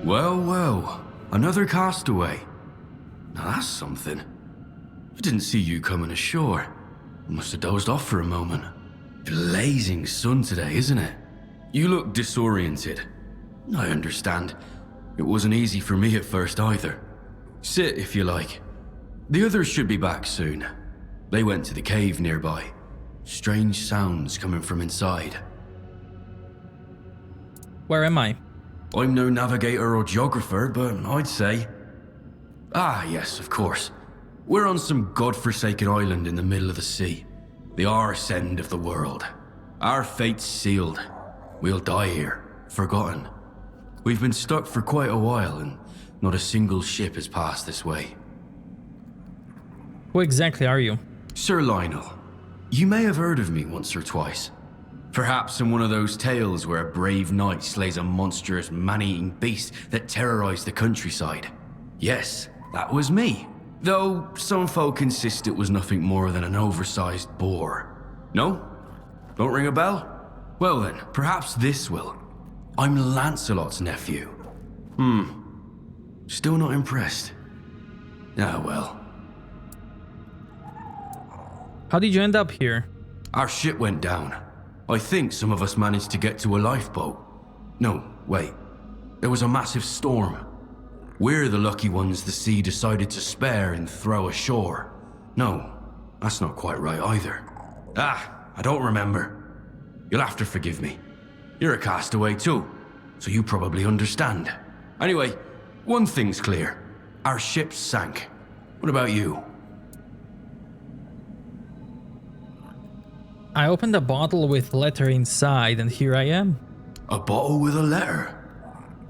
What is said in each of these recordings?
Well, well, another castaway. Now that's something. I didn't see you coming ashore. Must have dozed off for a moment. Blazing sun today, isn't it? You look disoriented. I understand. It wasn't easy for me at first either. Sit if you like. The others should be back soon. They went to the cave nearby. Strange sounds coming from inside. Where am I? I'm no navigator or geographer, but I'd say... Ah, yes, of course. We're on some godforsaken island in the middle of the sea. The arse end of the world. Our fate's sealed. We'll die here, forgotten. We've been stuck for quite a while, and not a single ship has passed this way. Who exactly are you? Sir Lionel. You may have heard of me once or twice. Perhaps in one of those tales where a brave knight slays a monstrous man-eating beast that terrorized the countryside. Yes, that was me. Though some folk insist it was nothing more than an oversized boar. No? Don't ring a bell? Well then, perhaps this will. I'm Lancelot's nephew. Still not impressed. Ah well. How did you end up here? Our ship went down. I think some of us managed to get to a lifeboat. No, wait. There was a massive storm. We're the lucky ones the sea decided to spare and throw ashore. No, that's not quite right either. I don't remember. You'll have to forgive me. You're a castaway too, so you probably understand. Anyway, one thing's clear. Our ship sank. What about you? I opened a bottle with letter inside and here I am. A bottle with a letter?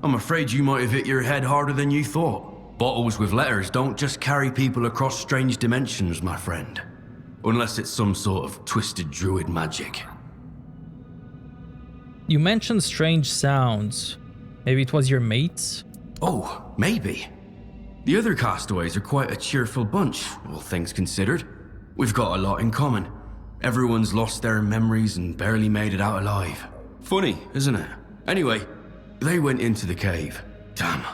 I'm afraid you might have hit your head harder than you thought. Bottles with letters don't just carry people across strange dimensions, my friend. Unless it's some sort of twisted druid magic. You mentioned strange sounds. Maybe it was your mates? Oh, maybe. The other castaways are quite a cheerful bunch, all things considered. We've got a lot in common. Everyone's lost their memories and barely made it out alive. Funny, isn't it? Anyway, they went into the cave. Damn.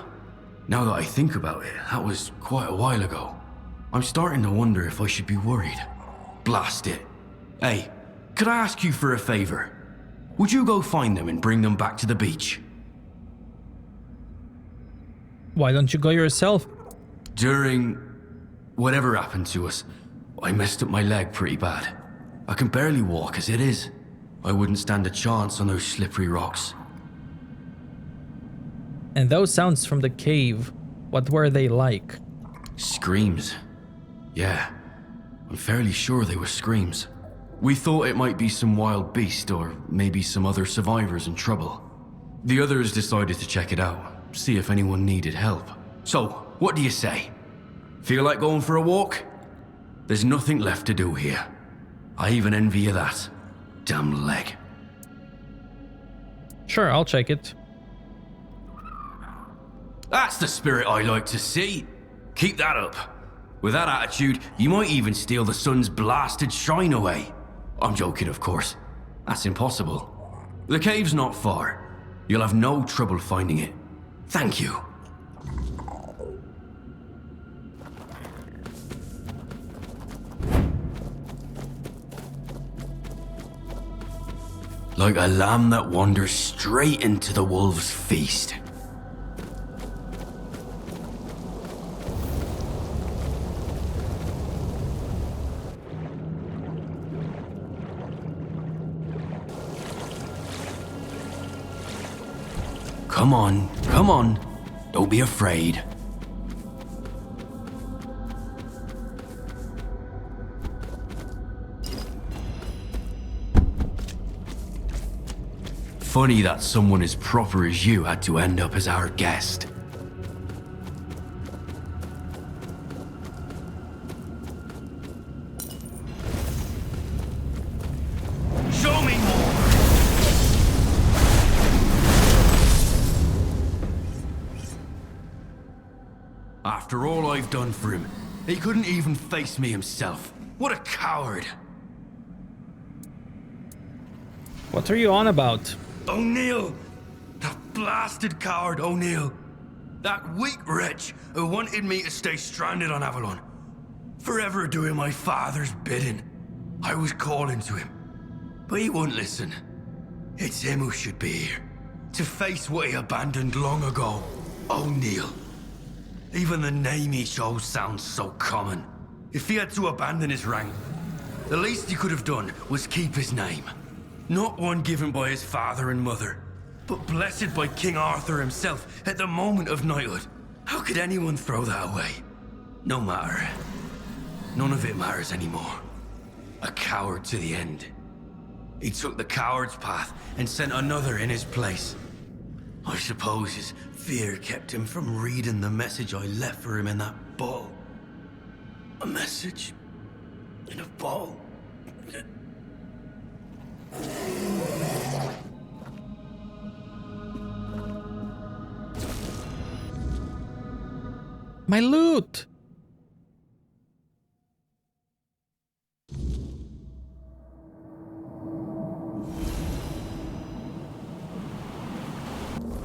Now that I think about it, that was quite a while ago. I'm starting to wonder if I should be worried. Blast it. Hey, could I ask you for a favor? Would you go find them and bring them back to the beach? Why don't you go yourself? During whatever happened to us, I messed up my leg pretty bad. I can barely walk as it is. I wouldn't stand a chance on those slippery rocks. And those sounds from the cave, what were they like? Screams. Yeah, I'm fairly sure they were screams. We thought it might be some wild beast or maybe some other survivors in trouble. The others decided to check it out, see if anyone needed help. So, what do you say? Feel like going for a walk? There's nothing left to do here. I even envy you that. Damn leg. Sure, I'll check it. That's the spirit I like to see. Keep that up. With that attitude, you might even steal the sun's blasted shine away. I'm joking, of course. That's impossible. The cave's not far. You'll have no trouble finding it. Thank you. Like a lamb that wanders straight into the wolves' feast. Come on, come on. Don't be afraid. Funny that someone as proper as you had to end up as our guest. Show me more! After all I've done for him, he couldn't even face me himself. What a coward! What are you on about? O'Neill! That blasted coward O'Neill! That weak wretch who wanted me to stay stranded on Avalon. Forever doing my father's bidding. I was calling to him, but he wouldn't listen. It's him who should be here, to face what he abandoned long ago. O'Neill. Even the name he chose sounds so common. If he had to abandon his rank, the least he could have done was keep his name. Not one given by his father and mother, but blessed by King Arthur himself at the moment of knighthood. How could anyone throw that away? No matter. None of it matters anymore. A coward to the end. He took the coward's path and sent another in his place. I suppose his fear kept him from reading the message I left for him in that bottle. A message in a bottle. My loot!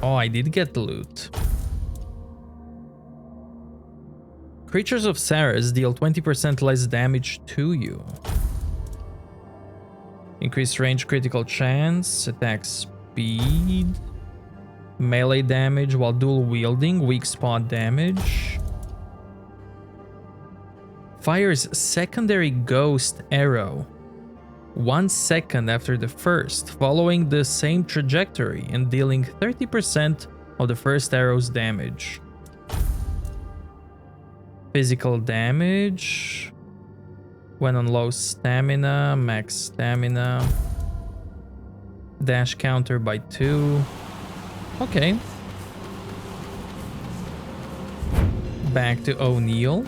Oh, I did get the loot. Creatures of Sarras deal 20% less damage to you. Increased range, critical chance, attack speed, melee damage while dual wielding, weak spot damage. Fires secondary ghost arrow 1 second after the first, following the same trajectory and dealing 30% of the first arrow's damage. Physical damage when on low stamina, max stamina. Dash counter by 2. Okay. Back to O'Neill.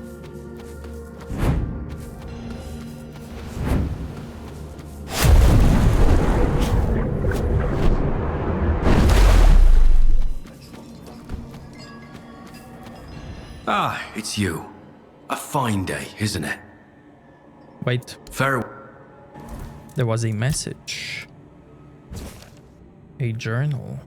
Ah, it's you. A fine day, isn't it? Wait, Farewell. there was a message. A journal.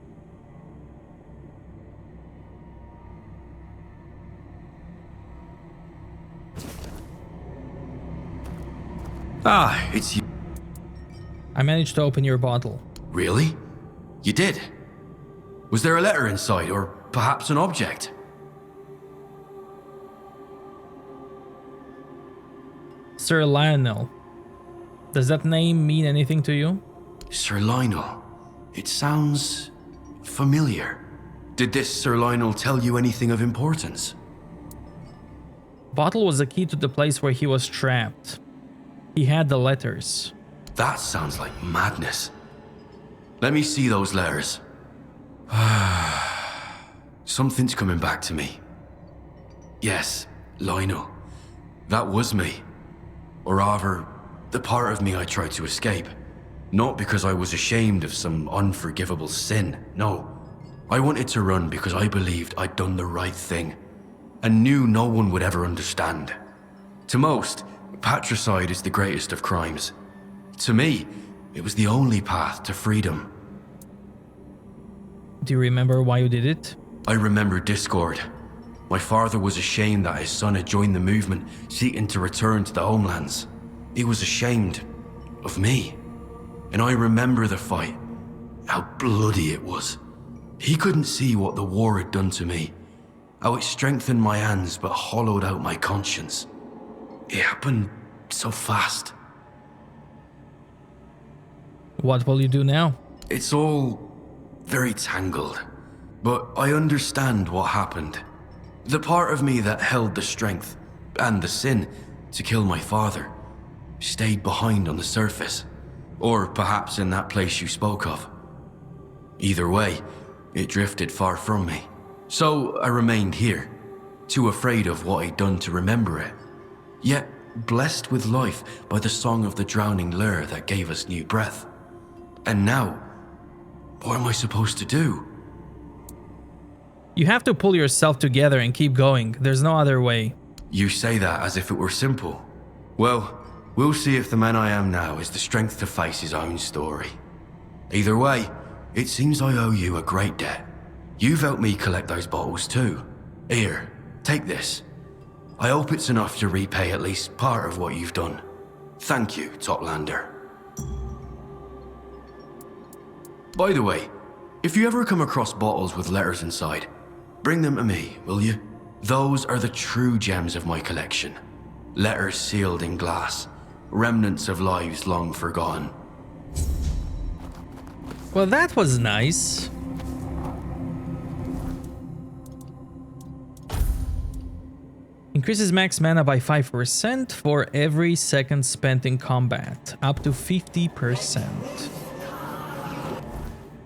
Ah, it's you. I managed to open your bottle. Really? You did? Was there a letter inside, or perhaps an object? Sir Lionel. Does that name mean anything to you? Sir Lionel. It sounds familiar. Did this Sir Lionel tell you anything of importance? Bottle was the key to the place where he was trapped. He had the letters. That sounds like madness. Let me see those letters. Something's coming back to me. Yes, Lionel. That was me. Or rather, the part of me I tried to escape. Not because I was ashamed of some unforgivable sin, no. I wanted to run because I believed I'd done the right thing, and knew no one would ever understand. To most, patricide is the greatest of crimes. To me, it was the only path to freedom. Do you remember why you did it? I remember discord. My father was ashamed that his son had joined the movement, seeking to return to the homelands. He was ashamed of me. And I remember the fight, how bloody it was. He couldn't see what the war had done to me, how it strengthened my hands but hollowed out my conscience. It happened so fast. What will you do now? It's all very tangled, but I understand what happened. The part of me that held the strength and the sin to kill my father stayed behind on the surface, or perhaps in that place you spoke of. Either way, it drifted far from me. So I remained here, too afraid of what I'd done to remember it, yet blessed with life by the song of the drowning lyre that gave us new breath. And now, what am I supposed to do? You have to pull yourself together and keep going. There's no other way. You say that as if it were simple. Well, we'll see if the man I am now has the strength to face his own story. Either way, it seems I owe you a great debt. You've helped me collect those bottles too. Here, take this. I hope it's enough to repay at least part of what you've done. Thank you, Toplander. By the way, if you ever come across bottles with letters inside, bring them to me, will you? Those are the true gems of my collection. Letters sealed in glass, remnants of lives long forgotten. Well, that was nice. Increases max mana by 5% for every second spent in combat, up to 50%.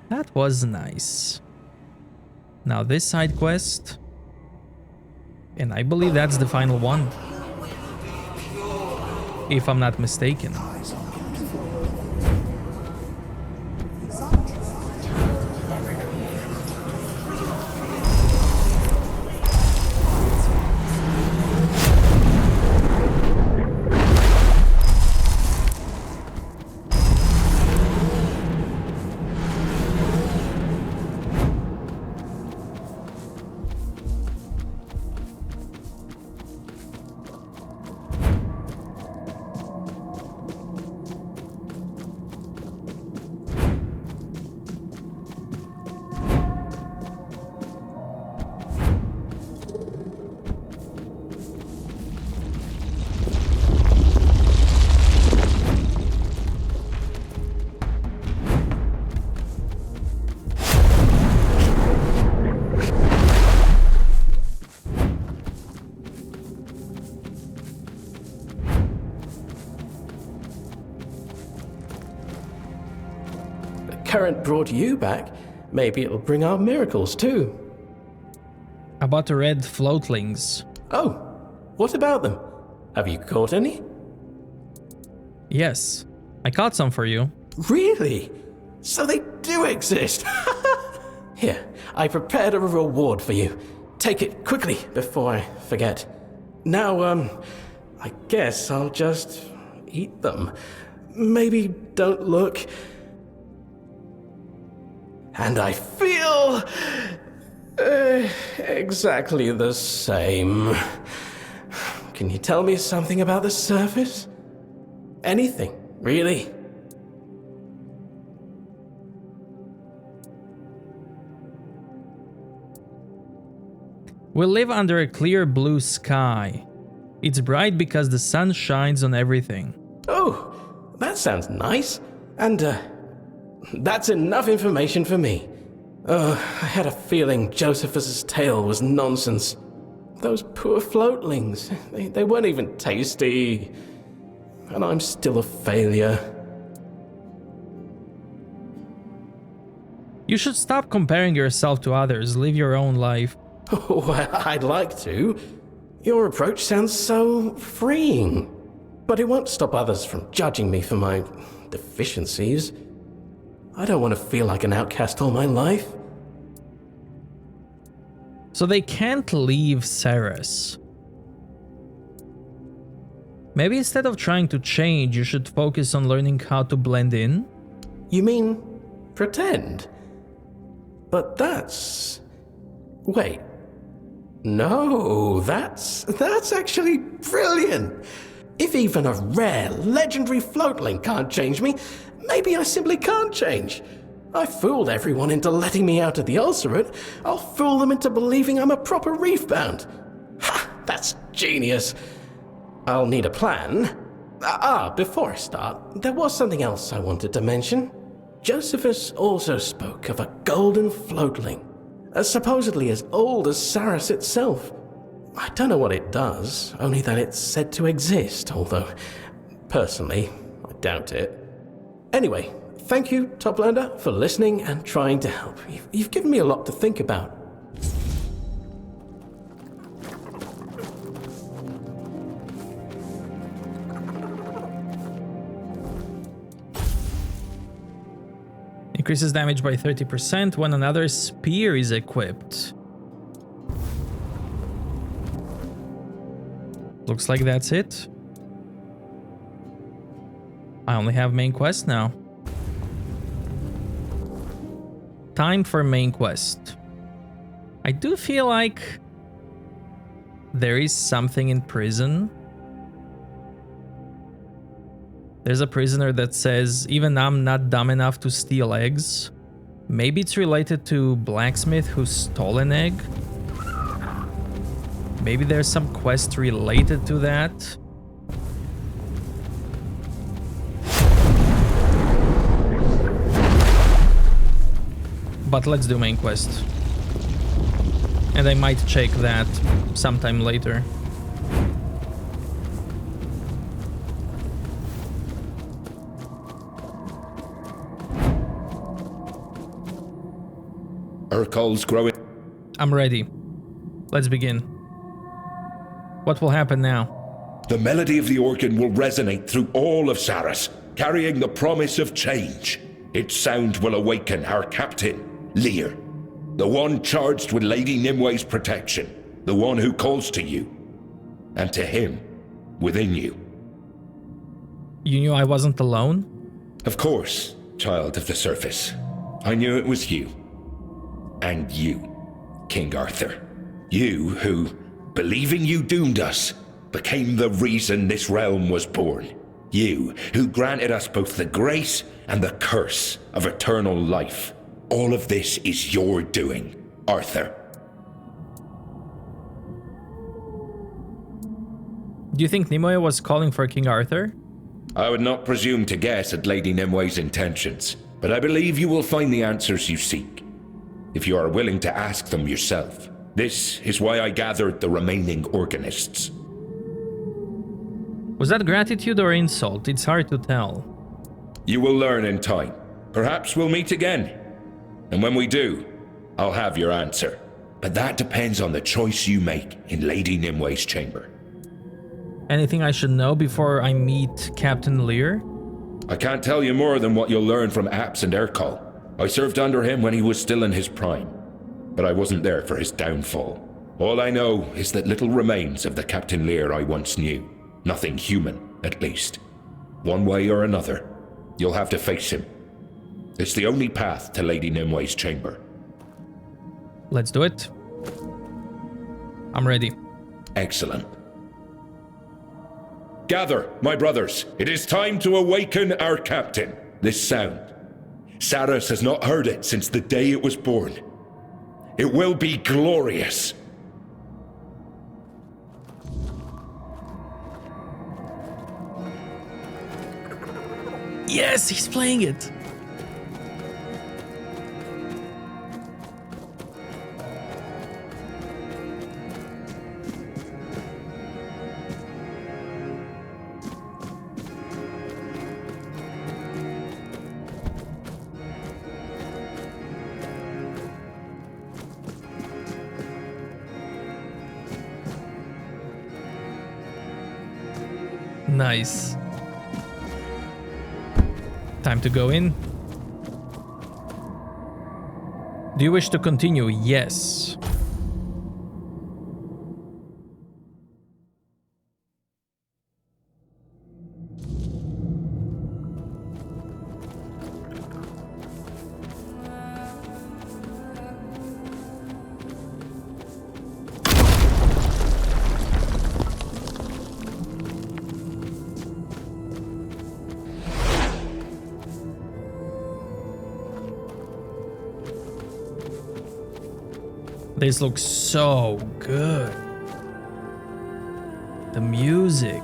That was nice. Now this side quest, and I believe that's the final one, if I'm not mistaken. Current brought you back. Maybe it'll bring our miracles too. About the red floatlings. Oh, what about them? Have you caught any? Yes, I caught some for you. Really? So they do exist. Here, I prepared a reward for you. Take it quickly before I forget. Now, I guess I'll just eat them. Maybe don't look. And I feel exactly the same. Can you tell me something about the surface? Anything, really? We live under a clear blue sky. It's bright because the sun shines on everything. Oh, that sounds nice. And, that's enough information for me. I had a feeling Josephus's tale was nonsense. Those poor floatlings, they weren't even tasty. And I'm still a failure. You should stop comparing yourself to others, live your own life. Oh, I'd like to. Your approach sounds so freeing. But it won't stop others from judging me for my deficiencies. I don't want to feel like an outcast all my life. So they can't leave Sarras. Maybe instead of trying to change, you should focus on learning how to blend in? You mean pretend? But that's... Wait. No, that's actually brilliant. If even a rare, legendary floatling can't change me, maybe I simply can't change. I fooled everyone into letting me out of the ulcerate. I'll fool them into believing I'm a proper reef-bound. Ha! That's genius. I'll need a plan. Before I start, there was something else I wanted to mention. Josephus also spoke of a golden floatling, supposedly as old as Sarras itself. I don't know what it does, only that it's said to exist, although, personally, I doubt it. Anyway, thank you, Toplander, for listening and trying to help. You've given me a lot to think about. Increases damage by 30% when another spear is equipped. Looks like that's it. I only have main quest now. Time for main quest. I do feel like there is something in prison. There's a prisoner that says, even I'm not dumb enough to steal eggs. Maybe it's related to blacksmith who stole an egg. Maybe there's some quest related to that. But let's do main quest. And I might check that sometime later. Urkel's growing. I'm ready. Let's begin. What will happen now? The melody of the organ will resonate through all of Sarras, carrying the promise of change. Its sound will awaken our captain, Lear, the one charged with Lady Nimwe's protection, the one who calls to you, and to him, within you. You knew I wasn't alone? Of course, child of the surface. I knew it was you. And you, King Arthur. You who, believing you doomed us, became the reason this realm was born. You who granted us both the grace and the curse of eternal life. All of this is your doing, Arthur. Do you think Nimue was calling for King Arthur? I would not presume to guess at Lady Nimwe's intentions, but I believe you will find the answers you seek, if you are willing to ask them yourself. This is why I gathered the remaining organists. Was that gratitude or insult? It's hard to tell. You will learn in time. Perhaps we'll meet again. And when we do, I'll have your answer. But that depends on the choice you make in Lady Nimwe's chamber. Anything I should know before I meet Captain Lear? I can't tell you more than what you'll learn from Apps and Erkal. I served under him when he was still in his prime, but I wasn't there for his downfall. All I know is that little remains of the Captain Lear I once knew. Nothing human, at least. One way or another, you'll have to face him. It's the only path to Lady Nimwe's chamber. Let's do it. I'm ready. Excellent. Gather, my brothers. It is time to awaken our captain. This sound. Sarras has not heard it since the day it was born. It will be glorious. Yes, he's playing it. Nice. Time to go in. Do you wish to continue? Yes. This looks so good. The music.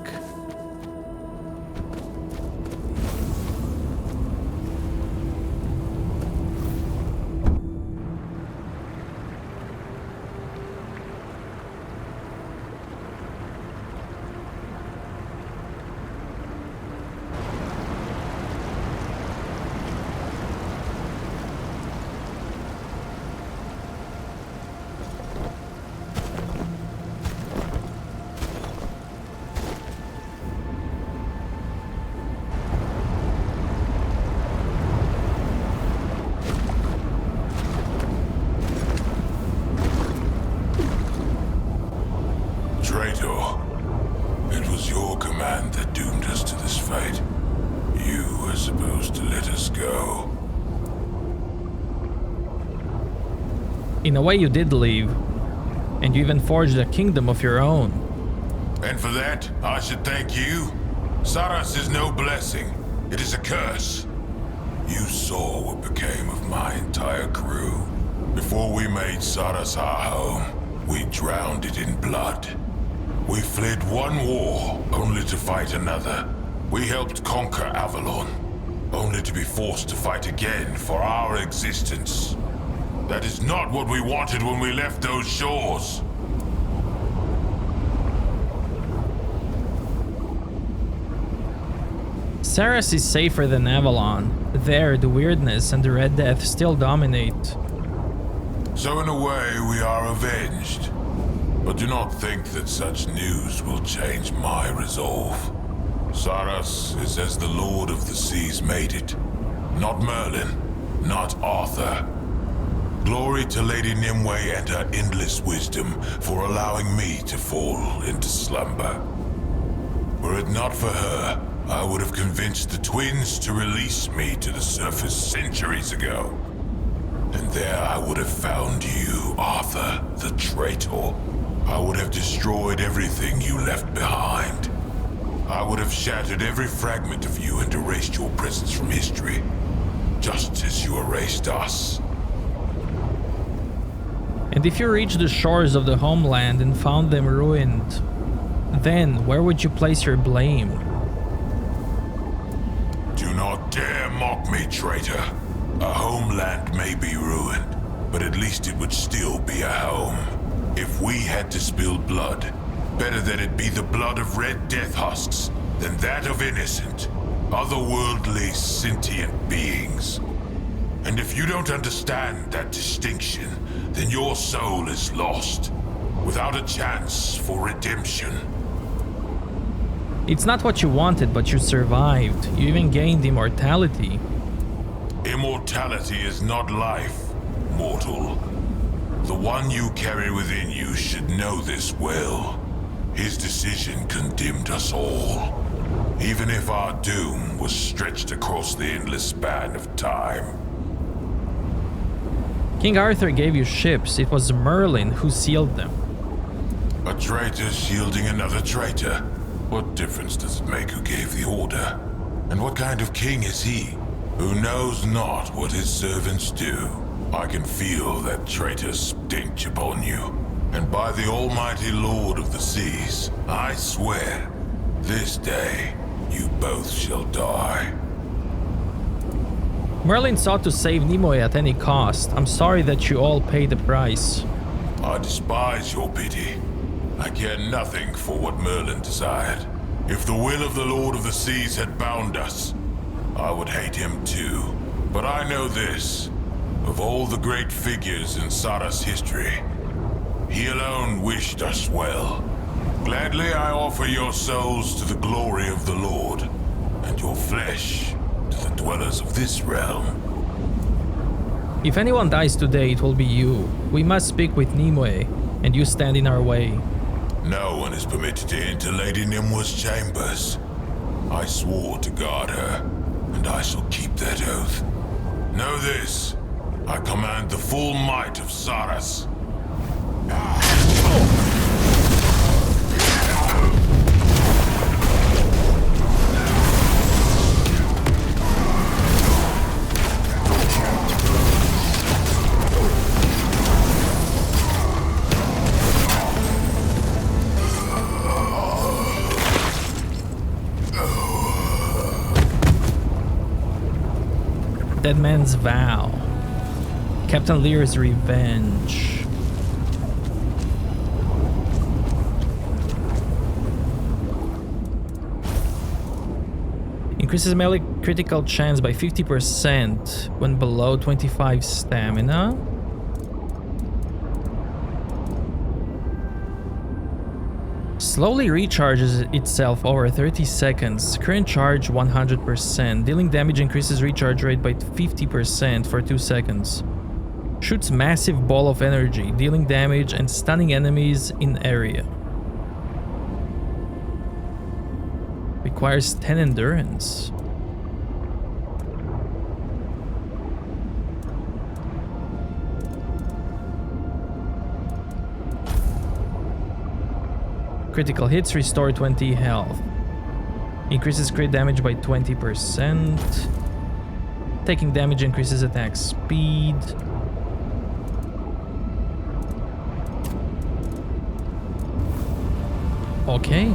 Traitor, it was your command that doomed us to this fate. You were supposed to let us go. In a way, you did leave. And you even forged a kingdom of your own. And for that, I should thank you. Sarras is no blessing. It is a curse. You saw what became of my entire crew. Before we made Sarras our home, we drowned it in blood. We fled one war, only to fight another. We helped conquer Avalon, only to be forced to fight again for our existence. That is not what we wanted when we left those shores. Sarras is safer than Avalon. There, the weirdness and the Red Death still dominate. So in a way, we are avenged. But do not think that such news will change my resolve. Sarras is as the Lord of the Seas made it. Not Merlin, not Arthur. Glory to Lady Nimue and her endless wisdom for allowing me to fall into slumber. Were it not for her, I would have convinced the twins to release me to the surface centuries ago. And there I would have found you, Arthur, the traitor. I would have destroyed everything you left behind. I would have shattered every fragment of you and erased your presence from history, just as you erased us. And if you reached the shores of the homeland and found them ruined, then where would you place your blame? Do not dare mock me, traitor. A homeland may be ruined, but at least it would still be a home. If we had to spill blood, better that it be the blood of red death husks than that of innocent, otherworldly, sentient beings. And if you don't understand that distinction, then your soul is lost, without a chance for redemption. It's not what you wanted, but you survived. You even gained immortality. Immortality is not life, mortal. The one you carry within you should know this well. His decision condemned us all, even if our doom was stretched across the endless span of time. King Arthur gave you ships. It was Merlin who sealed them. A traitor shielding another traitor. What difference does it make who gave the order? And what kind of king is he, who knows not what his servants do? I can feel that traitor's stench upon you. And by the almighty Lord of the Seas, I swear, this day you both shall die. Merlin sought to save Nimue at any cost. I'm sorry that you all paid the price. I despise your pity. I care nothing for what Merlin desired. If the will of the Lord of the Seas had bound us, I would hate him too. But I know this. Of all the great figures in Sarras history, he alone wished us well. Gladly I offer your souls to the glory of the Lord, and your flesh to the dwellers of this realm. If anyone dies today, it will be you. We must speak with Nimue, and you stand in our way. No one is permitted to enter Lady Nimue's chambers. I swore to guard her, and I shall keep that oath. Know this, I command the full might of Sarras. Dead Man's Vow. Captain Lear's Revenge. Increases melee critical chance by 50% when below 25 stamina. Slowly recharges itself over 30 seconds. Current charge 100%. Dealing damage increases recharge rate by 50% for 2 seconds. Shoots massive ball of energy, dealing damage and stunning enemies in area. Requires 10 endurance. Critical hits restore 20 health. Increases crit damage by 20%. Taking damage increases attack speed. Okay.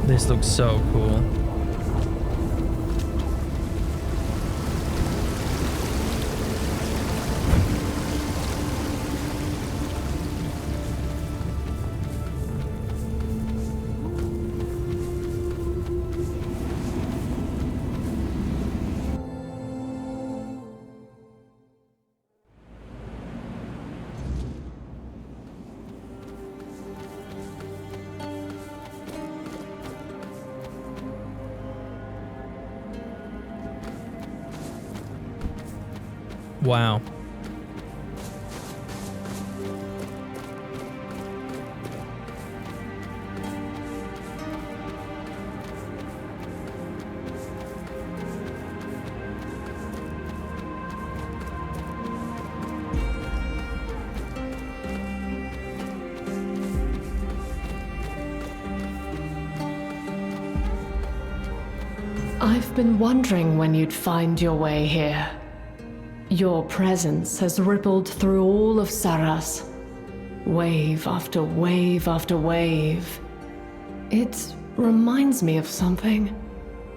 This looks so cool. Wow. I've been wondering when you'd find your way here. Your presence has rippled through all of Sarras. Wave after wave after wave. It reminds me of something.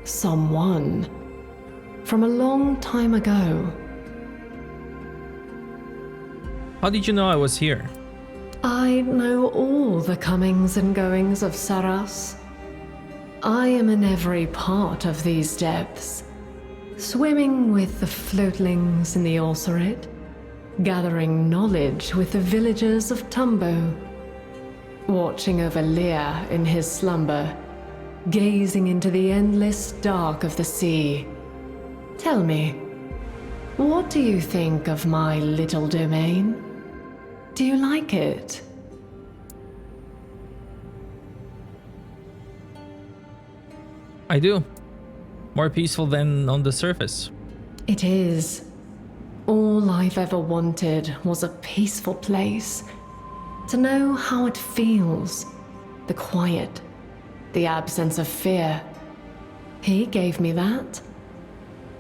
Someone. From a long time ago. How did you know I was here? I know all the comings and goings of Sarras. I am in every part of these depths. Swimming with the floatlings in the Ulcerate, gathering knowledge with the villagers of Tumbo, watching over Lear in his slumber, gazing into the endless dark of the sea. Tell me, what do you think of my little domain? Do you like it? I do. More peaceful than on the surface. It is. All I've ever wanted was a peaceful place. To know how it feels. The quiet. The absence of fear. He gave me that.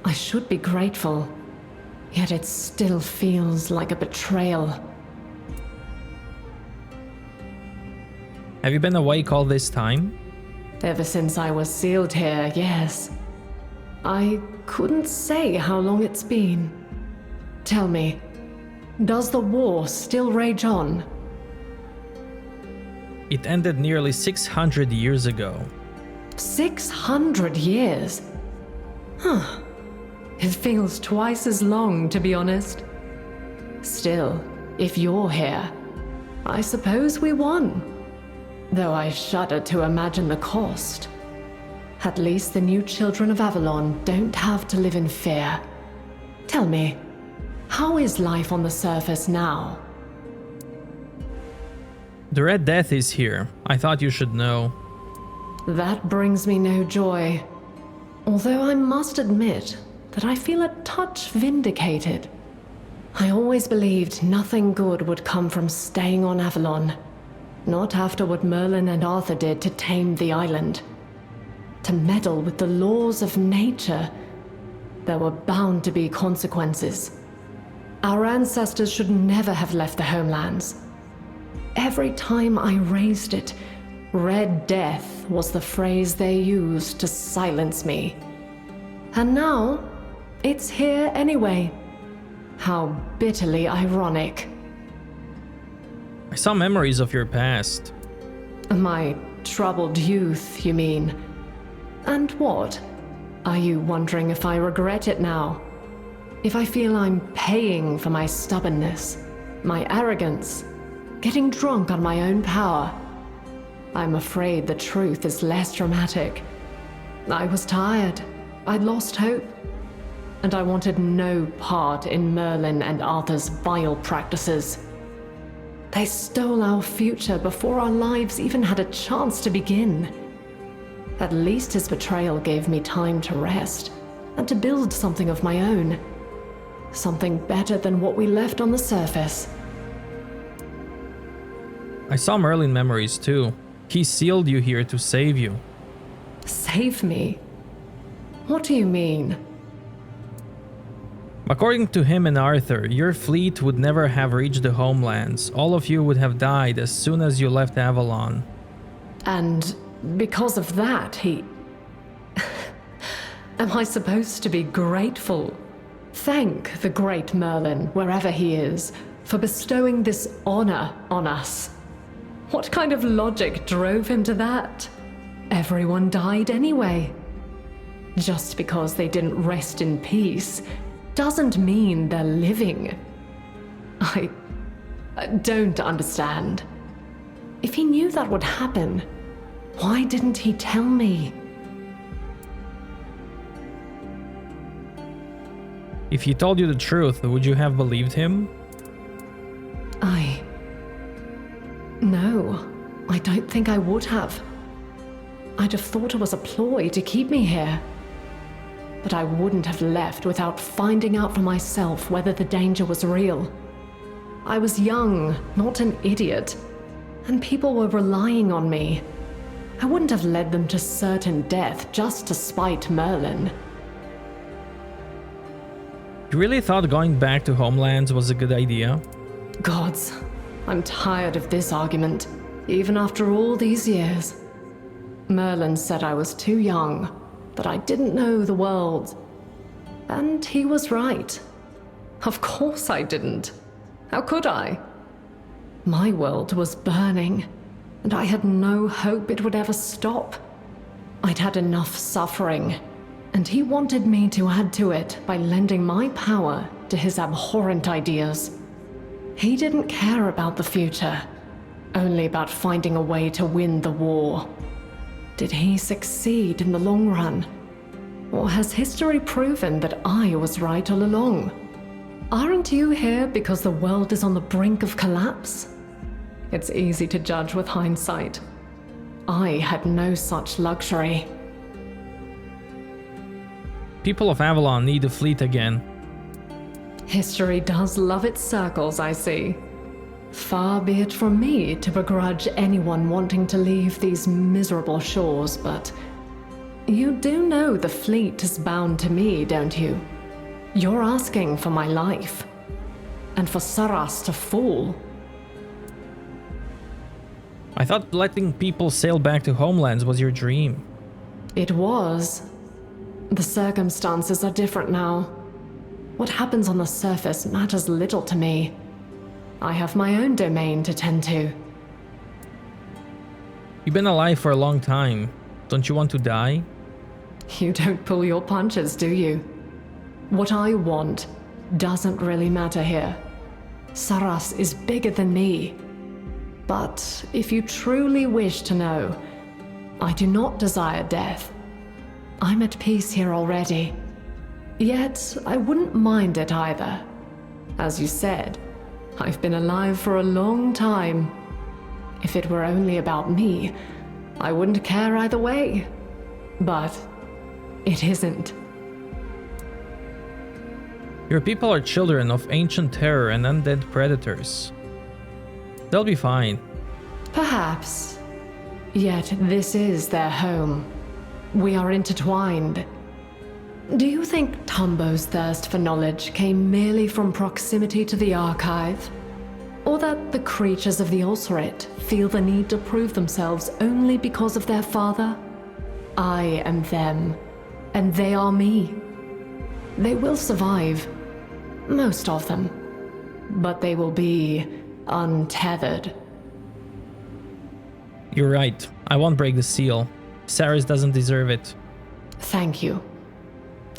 I should be grateful. Yet it still feels like a betrayal. Have you been awake all this time? Ever since I was sealed here, yes. I couldn't say how long it's been. Tell me, does the war still rage on? It ended nearly 600 years ago. 600 years? Huh. It feels twice as long, to be honest. Still, if you're here, I suppose we won. Though I shudder to imagine the cost. At least the new children of Avalon don't have to live in fear. Tell me, how is life on the surface now? The Red Death is here. I thought you should know. That brings me no joy. Although I must admit that I feel a touch vindicated. I always believed nothing good would come from staying on Avalon. Not after what Merlin and Arthur did to tame the island. To meddle with the laws of nature. There were bound to be consequences. Our ancestors should never have left the homelands. Every time I raised it, Red Death was the phrase they used to silence me. And now, it's here anyway. How bitterly ironic. I saw memories of your past. My troubled youth, you mean? And what? Are you wondering if I regret it now? If I feel I'm paying for my stubbornness, my arrogance, getting drunk on my own power? I'm afraid the truth is less dramatic. I was tired. I'd lost hope. And I wanted no part in Merlin and Arthur's vile practices. They stole our future before our lives even had a chance to begin. At least his betrayal gave me time to rest and to build something of my own. Something better than what we left on the surface. I saw Merlin memories too. He sealed you here to save you. Save me? What do you mean? According to him and Arthur, your fleet would never have reached the homelands. All of you would have died as soon as you left Avalon. And because of that, he... Am I supposed to be grateful? Thank the great Merlin, wherever he is, for bestowing this honor on us. What kind of logic drove him to that? Everyone died anyway. Just because they didn't rest in peace doesn't mean they're living. I don't understand. If he knew that would happen, why didn't he tell me? If he told you the truth, would you have believed him? No, I don't think I would have. I'd have thought it was a ploy to keep me here. But I wouldn't have left without finding out for myself whether the danger was real. I was young, not an idiot, and people were relying on me. I wouldn't have led them to certain death just to spite Merlin. You really thought going back to Homelands was a good idea? Gods, I'm tired of this argument, even after all these years. Merlin said I was too young, that I didn't know the world. And he was right. Of course I didn't. How could I? My world was burning, and I had no hope it would ever stop. I'd had enough suffering, and he wanted me to add to it by lending my power to his abhorrent ideas. He didn't care about the future, only about finding a way to win the war. Did he succeed in the long run? Or has history proven that I was right all along? Aren't you here because the world is on the brink of collapse? It's easy to judge with hindsight. I had no such luxury. People of Avalon need a fleet again. History does love its circles, I see. Far be it from me to begrudge anyone wanting to leave these miserable shores, but you do know the fleet is bound to me, don't you? You're asking for my life, and for Sarras to fall. I thought letting people sail back to Homelands was your dream. It was. The circumstances are different now. What happens on the surface matters little to me. I have my own domain to tend to. You've been alive for a long time. Don't you want to die? You don't pull your punches, do you? What I want doesn't really matter here. Sarras is bigger than me. But if you truly wish to know, I do not desire death. I'm at peace here already. Yet, I wouldn't mind it either. As you said, I've been alive for a long time. If it were only about me, I wouldn't care either way. But it isn't. Your people are children of ancient terror and undead predators. They'll be fine. Perhaps. Yet this is their home. We are intertwined. Do you think Tumbo's thirst for knowledge came merely from proximity to the archive? Or that the creatures of the Ossurit feel the need to prove themselves only because of their father? I am them, and they are me. They will survive, most of them, but they will be untethered. You're right. I won't break the seal. Sarras doesn't deserve it. Thank you.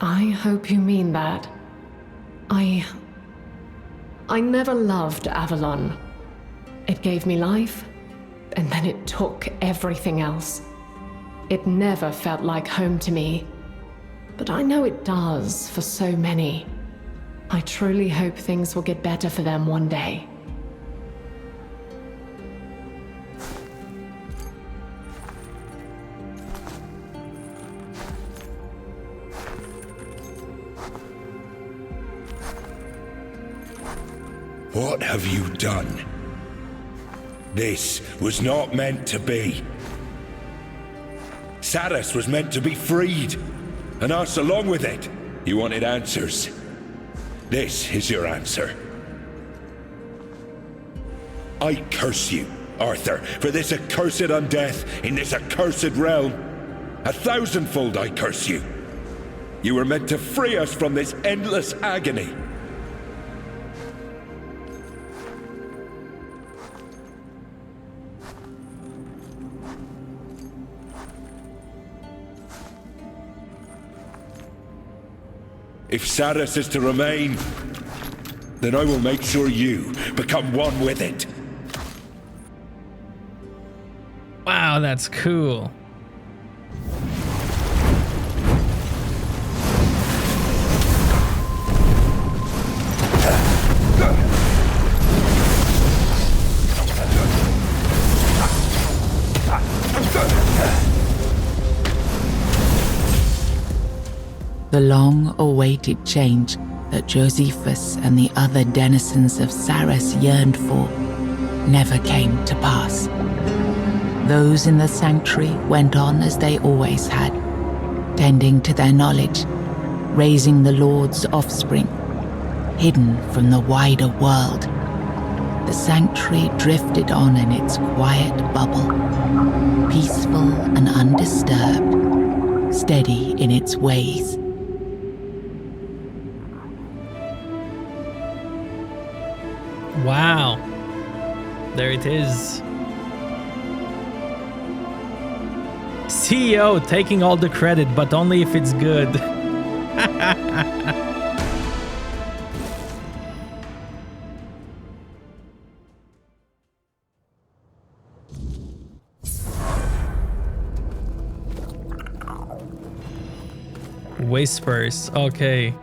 I hope you mean that. I never loved Avalon. It gave me life, and then it took everything else. It never felt like home to me, but I know it does for so many. I truly hope things will get better for them one day. What have you done? This was not meant to be. Sarras was meant to be freed, and us along with it. You wanted answers. This is your answer. I curse you, Arthur, for this accursed undeath in this accursed realm. 1,000-fold I curse you. You were meant to free us from this endless agony. If Sarras is to remain, then I will make sure you become one with it. Wow, that's cool. The long-awaited change that Josephus and the other denizens of Sarras yearned for never came to pass. Those in the sanctuary went on as they always had, tending to their knowledge, raising the Lord's offspring, hidden from the wider world. The sanctuary drifted on in its quiet bubble, peaceful and undisturbed, steady in its ways. Wow. There it is. CEO taking all the credit, but only if it's good. Whispers. Okay.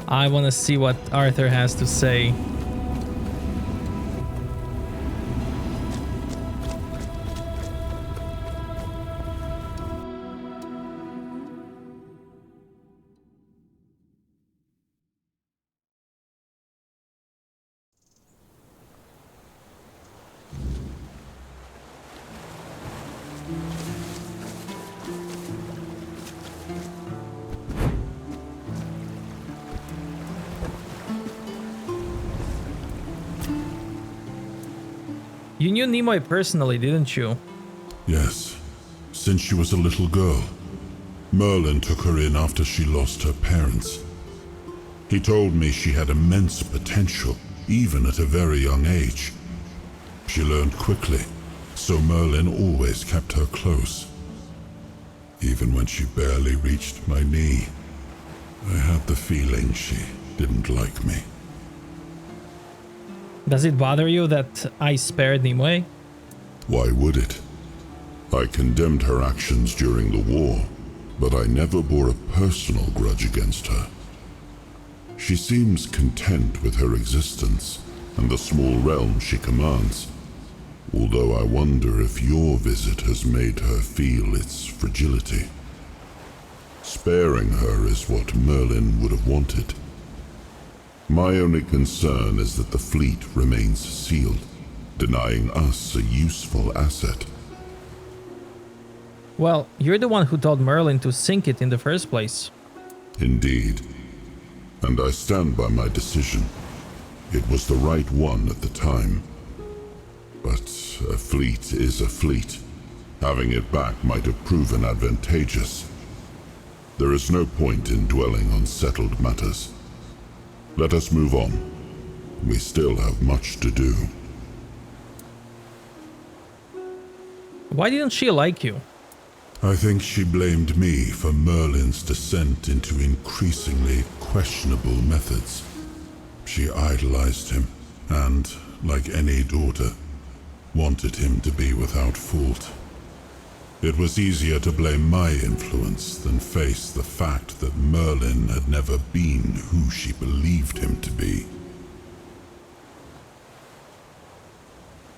I want to see what Arthur has to say. You knew Nimoy personally, didn't you? Yes, since she was a little girl. Merlin took her in after she lost her parents. He told me she had immense potential, even at a very young age. She learned quickly, so Merlin always kept her close. Even when she barely reached my knee, I had the feeling she didn't like me. Does it bother you that I spared Nimoy? Why would it? I condemned her actions during the war, but I never bore a personal grudge against her. She seems content with her existence and the small realm she commands, although I wonder if your visit has made her feel its fragility. Sparing her is what Merlin would have wanted. My only concern is that the fleet remains sealed, denying us a useful asset. Well, you're the one who told Merlin to sink it in the first place. Indeed. And I stand by my decision. It was the right one at the time. But a fleet is a fleet. Having it back might have proven advantageous. There is no point in dwelling on settled matters. Let us move on. We still have much to do. Why didn't she like you? I think she blamed me for Merlin's descent into increasingly questionable methods. She idolized him and, like any daughter, wanted him to be without fault. It was easier to blame my influence than face the fact that Merlin had never been who she believed him to be.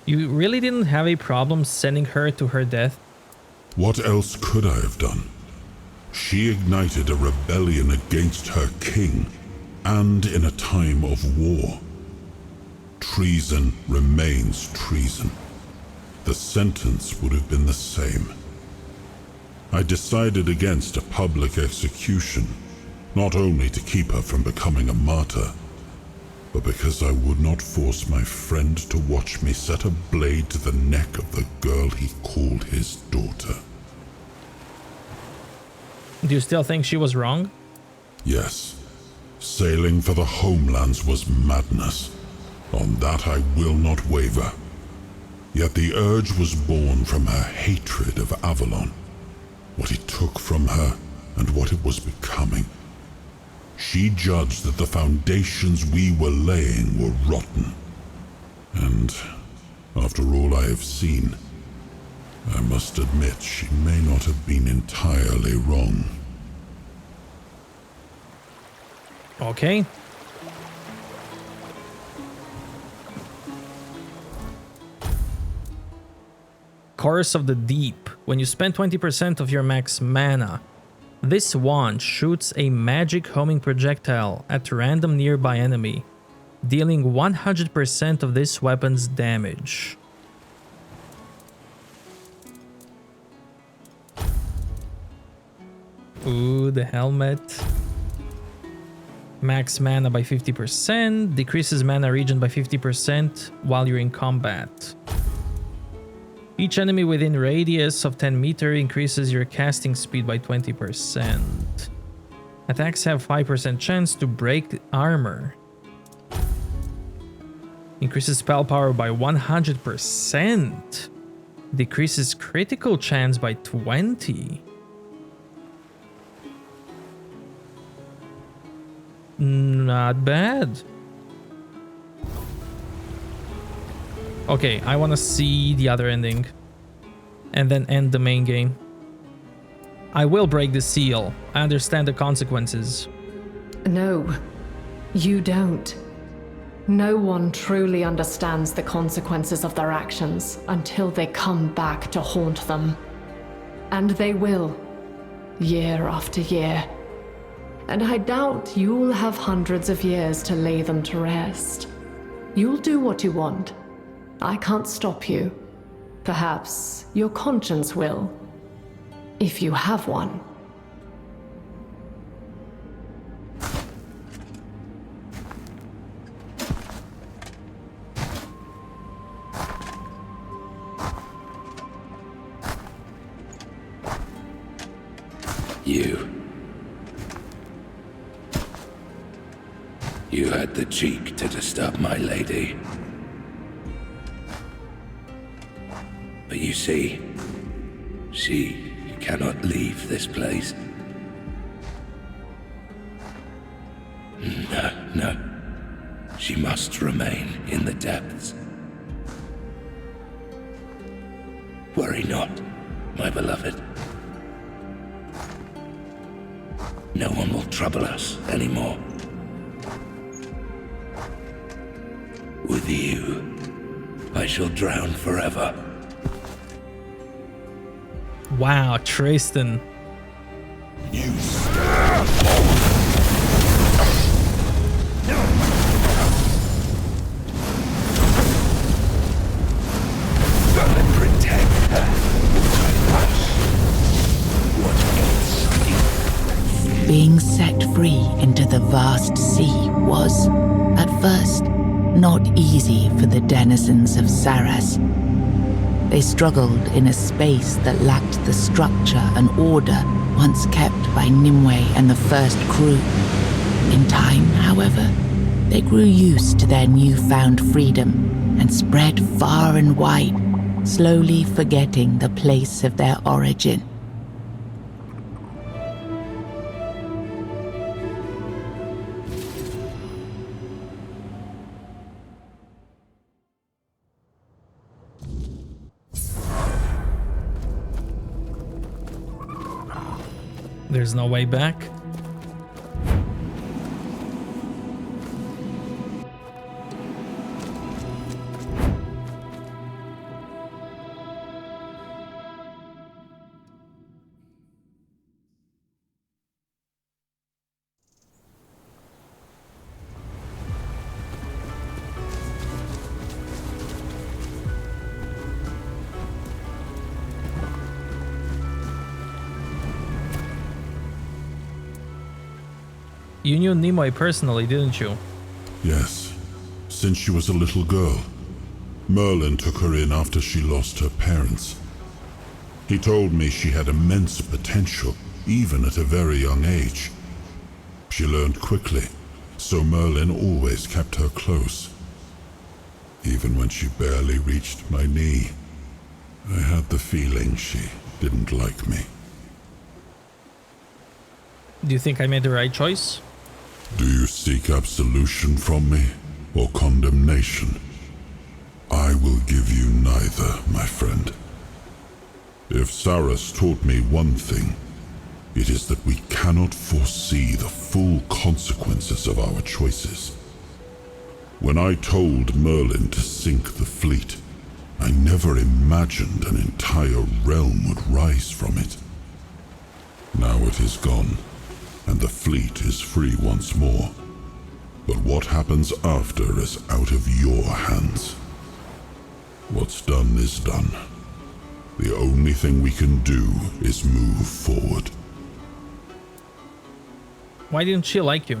You really didn't have a problem sending her to her death? What else could I have done? She ignited a rebellion against her king, and in a time of war. Treason remains treason. The sentence would have been the same. I decided against a public execution, not only to keep her from becoming a martyr, but because I would not force my friend to watch me set a blade to the neck of the girl he called his daughter. Do you still think she was wrong? Yes. Sailing for the homelands was madness. On that I will not waver. Yet the urge was born from her hatred of Avalon, what it took from her and what it was becoming. She judged that the foundations we were laying were rotten. And after all I have seen, I must admit she may not have been entirely wrong. Okay. Curse of the Deep. When you spend 20% of your max mana, this wand shoots a magic homing projectile at random nearby enemy, dealing 100% of this weapon's damage. Ooh, the helmet. Max mana by 50%, decreases mana regen by 50% while you're in combat. Each enemy within radius of 10 meters increases your casting speed by 20%. Attacks have 5% chance to break armor. Increases spell power by 100%. Decreases critical chance by 20%. Not bad. Okay, I want to see the other ending and then end the main game. I will break the seal. I understand the consequences. No, you don't. No one truly understands the consequences of their actions until they come back to haunt them. And they will, year after year. And I doubt you'll have hundreds of years to lay them to rest. You'll do what you want. I can't stop you. Perhaps your conscience will, if you have one. You had the cheek to disturb my lady. But you see, she cannot leave this place. No. She must remain in the depths. Worry not, my beloved. No one will trouble us anymore. With you, I shall drown forever. Wow, Tristan. You protect her. What else? Being set free into the vast sea was, at first, not easy for the denizens of Sarras. They struggled in a space that lacked the structure and order once kept by Nimue and the first crew. In time, however, they grew used to their newfound freedom and spread far and wide, slowly forgetting the place of their origin. There's no way back. You knew Nimoy personally, didn't you? Yes, since she was a little girl. Merlin took her in after she lost her parents. He told me she had immense potential, even at a very young age. She learned quickly, so Merlin always kept her close. Even when she barely reached my knee, I had the feeling she didn't like me. Do you think I made the right choice? Do you seek absolution from me, or condemnation? I will give you neither, my friend. If Sarras taught me one thing, it is that we cannot foresee the full consequences of our choices. When I told Merlin to sink the fleet, I never imagined an entire realm would rise from it. Now it is gone, and the fleet is free once more. But what happens after is out of your hands. What's done is done. The only thing we can do is move forward. Why didn't she like you?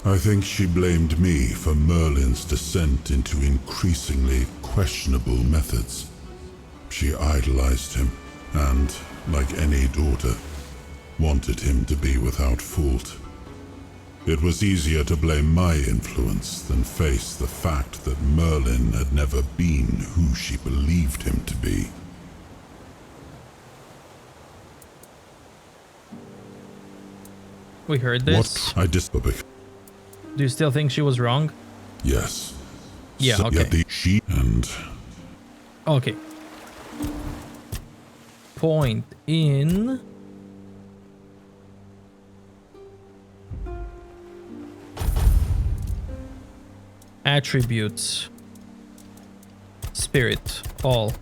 I think she blamed me for Merlin's descent into increasingly questionable methods. She idolized him and, like any daughter, wanted him to be without fault. It was easier to blame my influence than face the fact that Merlin had never been who she believed him to be. We heard this. What I discovered. Do you still think she was wrong? Yes. Yeah, So, okay. yet she and Okay. Point in... Attributes. Spirit. All.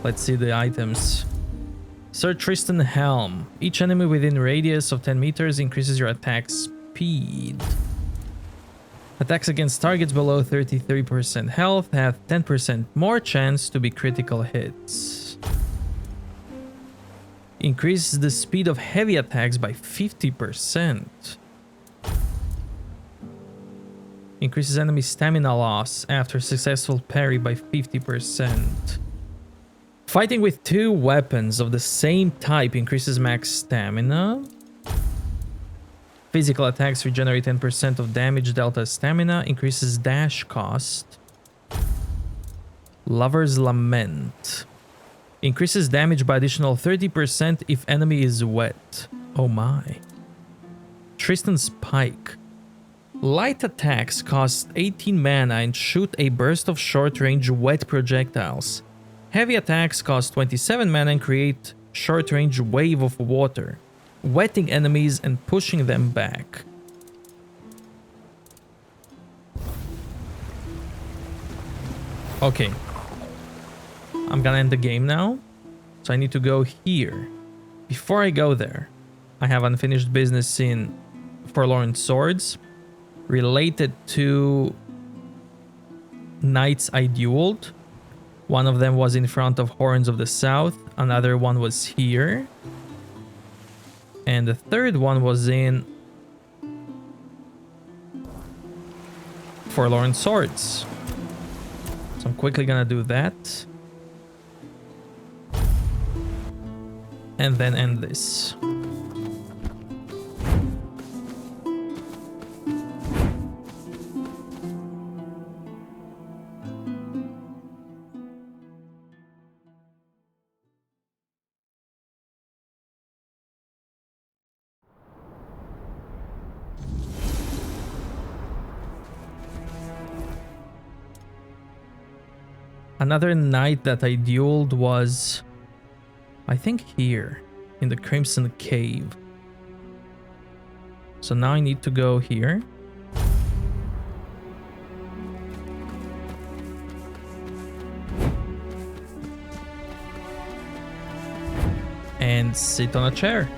Let's see the items. Sir Tristan Helm. Each enemy within radius of 10 meters increases your attack speed. Attacks against targets below 33% health have 10% more chance to be critical hits. Increases the speed of heavy attacks by 50%. Increases enemy stamina loss after successful parry by 50%. Fighting with two weapons of the same type increases max stamina. Physical attacks regenerate 10% of damage delta stamina, increases dash cost. Lover's Lament. Increases damage by additional 30% if enemy is wet. Oh my. Tristan's Pike. Light attacks cost 18 mana and shoot a burst of short-range wet projectiles. Heavy attacks cost 27 mana and create short-range wave of water, wetting enemies and pushing them back. Okay. I'm gonna end the game now, so I need to go here. Before I go there, I have unfinished business in Forlorn Swords related to knights I dueled. One of them was in front of Horns of the South, another one was here, and the third one was in Forlorn Swords. So I'm quickly gonna do that. And then end this. Another knight that I dueled was, I think, here in the Crimson Cave. So now I need to go here. And sit on a chair.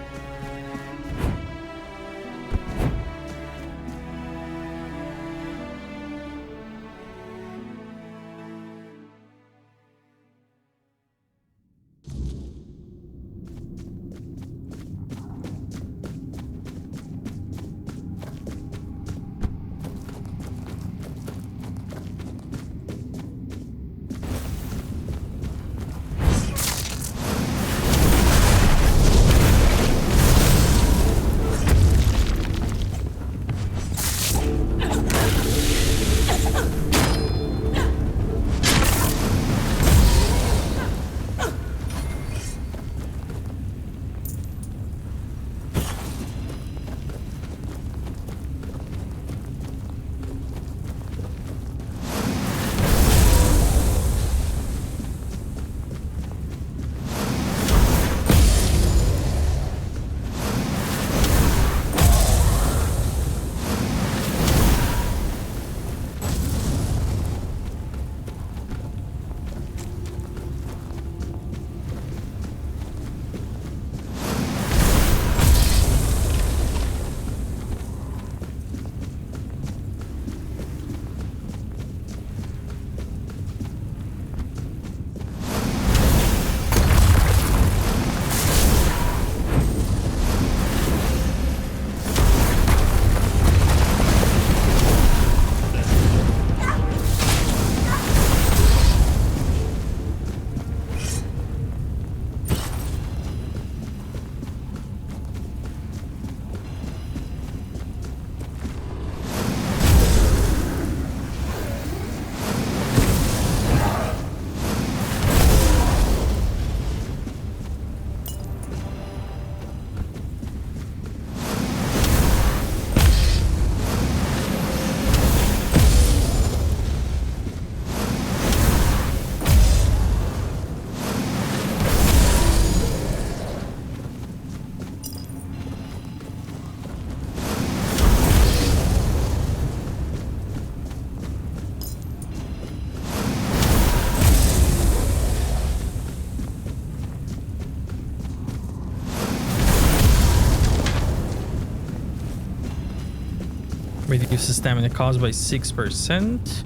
Reduces stamina cost by 6%.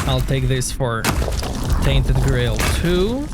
I'll take this for Tainted Grail 2.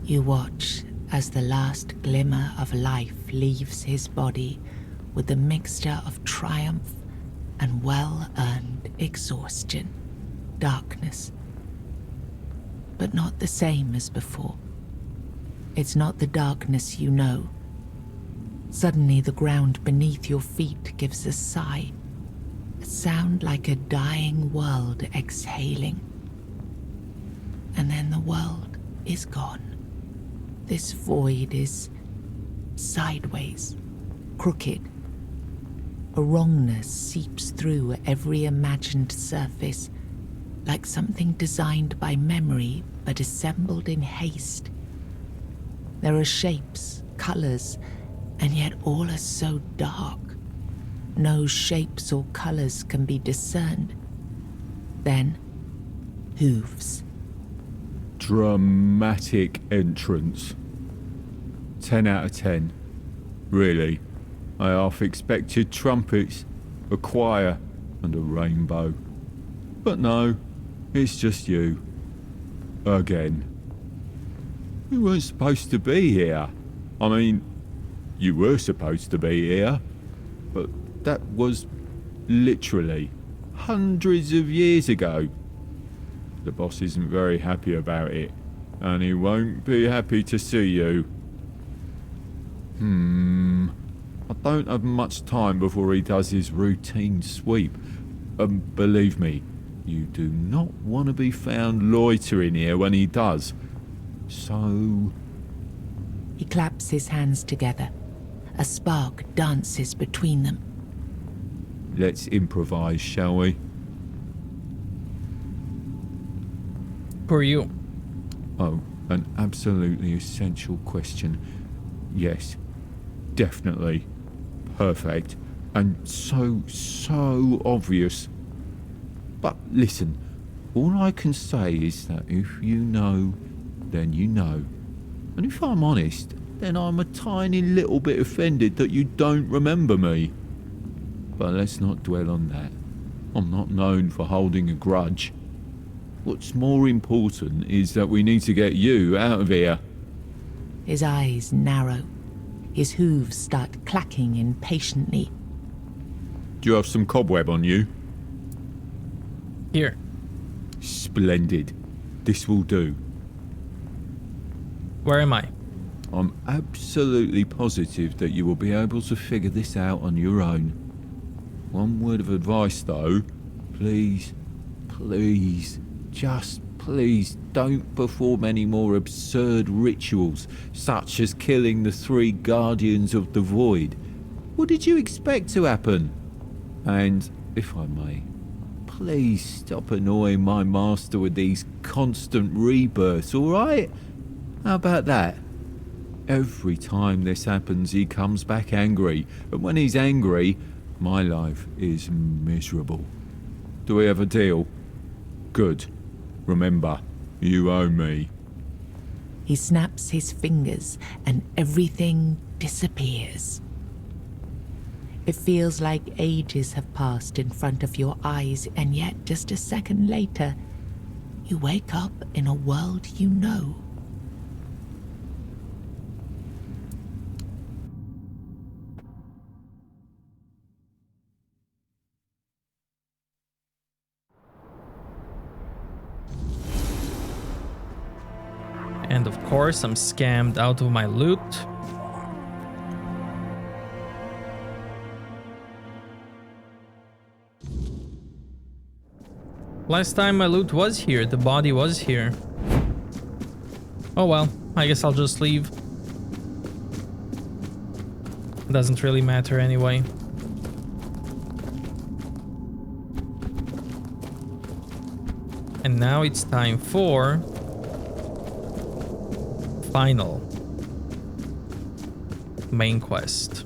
You watch as the last glimmer of life leaves his body with a mixture of triumph and well-earned exhaustion, darkness. But not the same as before. It's not the darkness you know. Suddenly the ground beneath your feet gives a sigh, a sound like a dying world exhaling. And then the world is gone. This void is sideways, crooked. A wrongness seeps through every imagined surface, like something designed by memory but assembled in haste. There are shapes, colors, and yet all are so dark. No shapes or colors can be discerned. Then, hooves. Dramatic entrance. 10 out of 10. Really. I half expected trumpets, a choir, and a rainbow. But no, it's just you. Again. You weren't supposed to be here. I mean, you were supposed to be here, but that was literally hundreds of years ago. The boss isn't very happy about it, and he won't be happy to see you. I don't have much time before he does his routine sweep. Believe me, you do not want to be found loitering here when he does. So... He claps his hands together. A spark dances between them. Let's improvise, shall we? For you. Oh, an absolutely essential question. Yes, definitely. Perfect. And so obvious. But listen, all I can say is that if you know, then you know. And if I'm honest, then I'm a tiny little bit offended that you don't remember me. But let's not dwell on that. I'm not known for holding a grudge. What's more important is that we need to get you out of here. His eyes narrow. His hooves start clacking impatiently. Do you have some cobweb on you? Here. Splendid. This will do. Where am I? I'm absolutely positive that you will be able to figure this out on your own. One word of advice though, please, just please don't perform any more absurd rituals, such as killing the 3 guardians of the void. What did you expect to happen? And, if I may, please stop annoying my master with these constant rebirths, alright? How about that? Every time this happens, he comes back angry, and when he's angry, my life is miserable. Do we have a deal? Good. Remember, you owe me. He snaps his fingers and everything disappears. It feels like ages have passed in front of your eyes, and yet just a second later, you wake up in a world you know. And of course, I'm scammed out of my loot. Last time my loot was here, the body was here. Oh well, I guess I'll just leave. Doesn't really matter anyway. And now it's time for final main quest.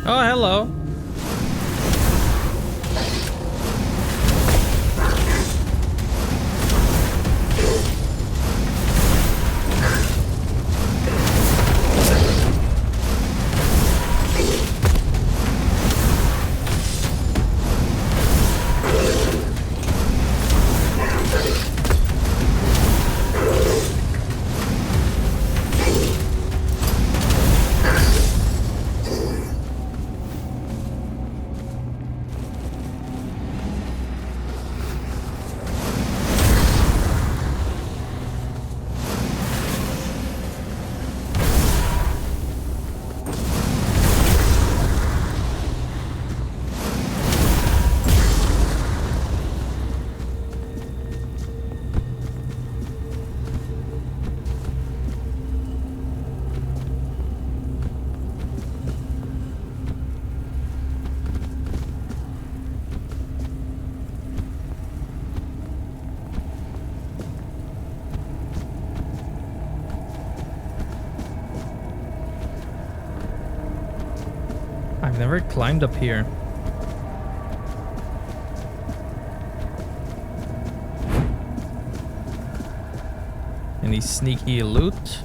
Oh, hello. I've never climbed up here. Any sneaky loot?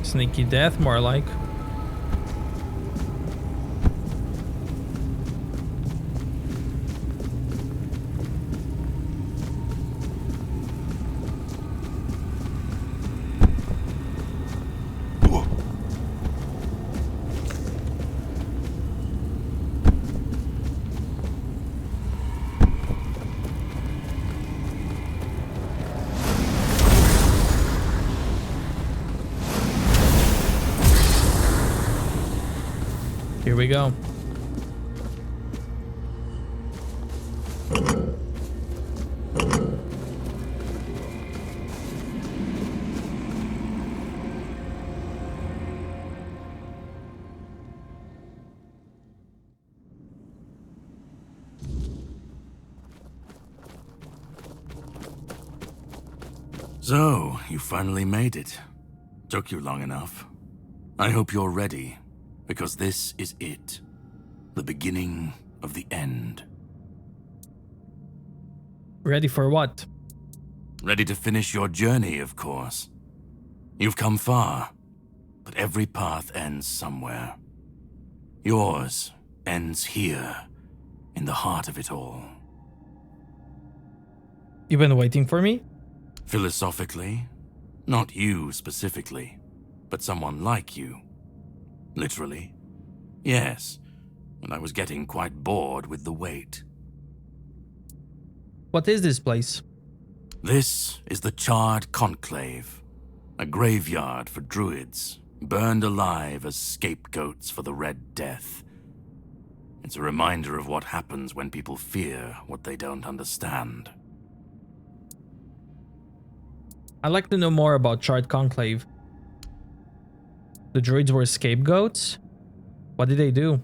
Sneaky death, more like. we go. So, you finally made it. Took you long enough. I hope you're ready, because this is it. The beginning of the end. Ready for what? Ready to finish your journey, of course. You've come far, but every path ends somewhere. Yours ends here, in the heart of it all. You've been waiting for me? Philosophically, not you specifically, but someone like you. Literally, yes, and I was getting quite bored with the wait. What is this place? This is the Charred Conclave, a graveyard for druids, burned alive as scapegoats for the Red Death. It's a reminder of what happens when people fear what they don't understand. I'd like to know more about Charred Conclave. The druids were scapegoats? What did they do?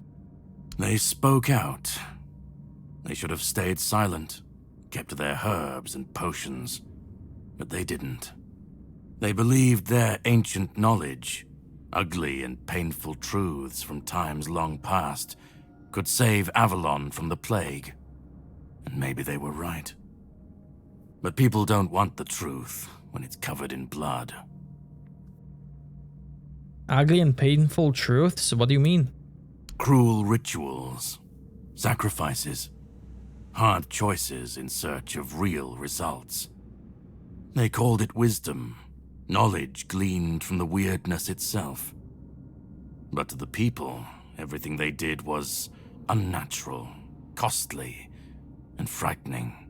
They spoke out. They should have stayed silent, kept to their herbs and potions, but they didn't. They believed their ancient knowledge, ugly and painful truths from times long past, could save Avalon from the plague. And maybe they were right. But people don't want the truth when it's covered in blood. Ugly and painful truths? What do you mean? Cruel rituals, sacrifices, hard choices in search of real results. They called it wisdom, knowledge gleaned from the weirdness itself. But to the people, everything they did was unnatural, costly, and frightening.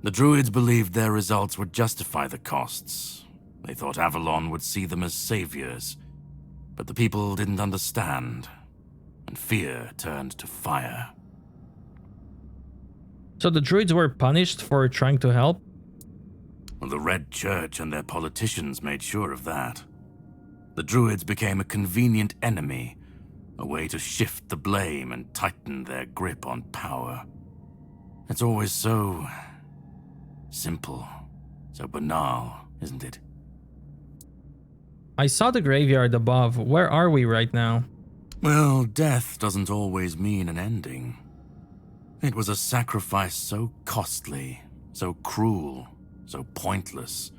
The druids believed their results would justify the costs. They thought Avalon would see them as saviors. But the people didn't understand, and fear turned to fire. So the druids were punished for trying to help? Well, the Red Church and their politicians made sure of that. The druids became a convenient enemy, a way to shift the blame and tighten their grip on power. It's always so simple, so banal, isn't it? I saw the graveyard above. Where are we right now? Well, death doesn't always mean an ending. It was a sacrifice so costly, so cruel, so pointless,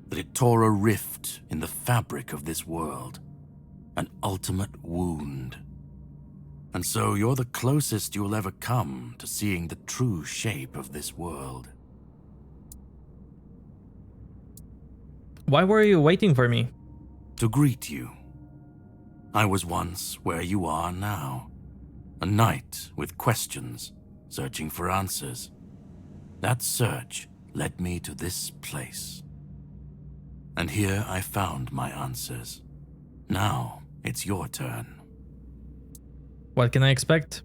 that it tore a rift in the fabric of this world. An ultimate wound. And so you're the closest you'll ever come to seeing the true shape of this world. Why were you waiting for me? To greet you. I was once where you are now. A knight with questions, searching for answers. That search led me to this place. And here I found my answers. Now it's your turn. What can I expect?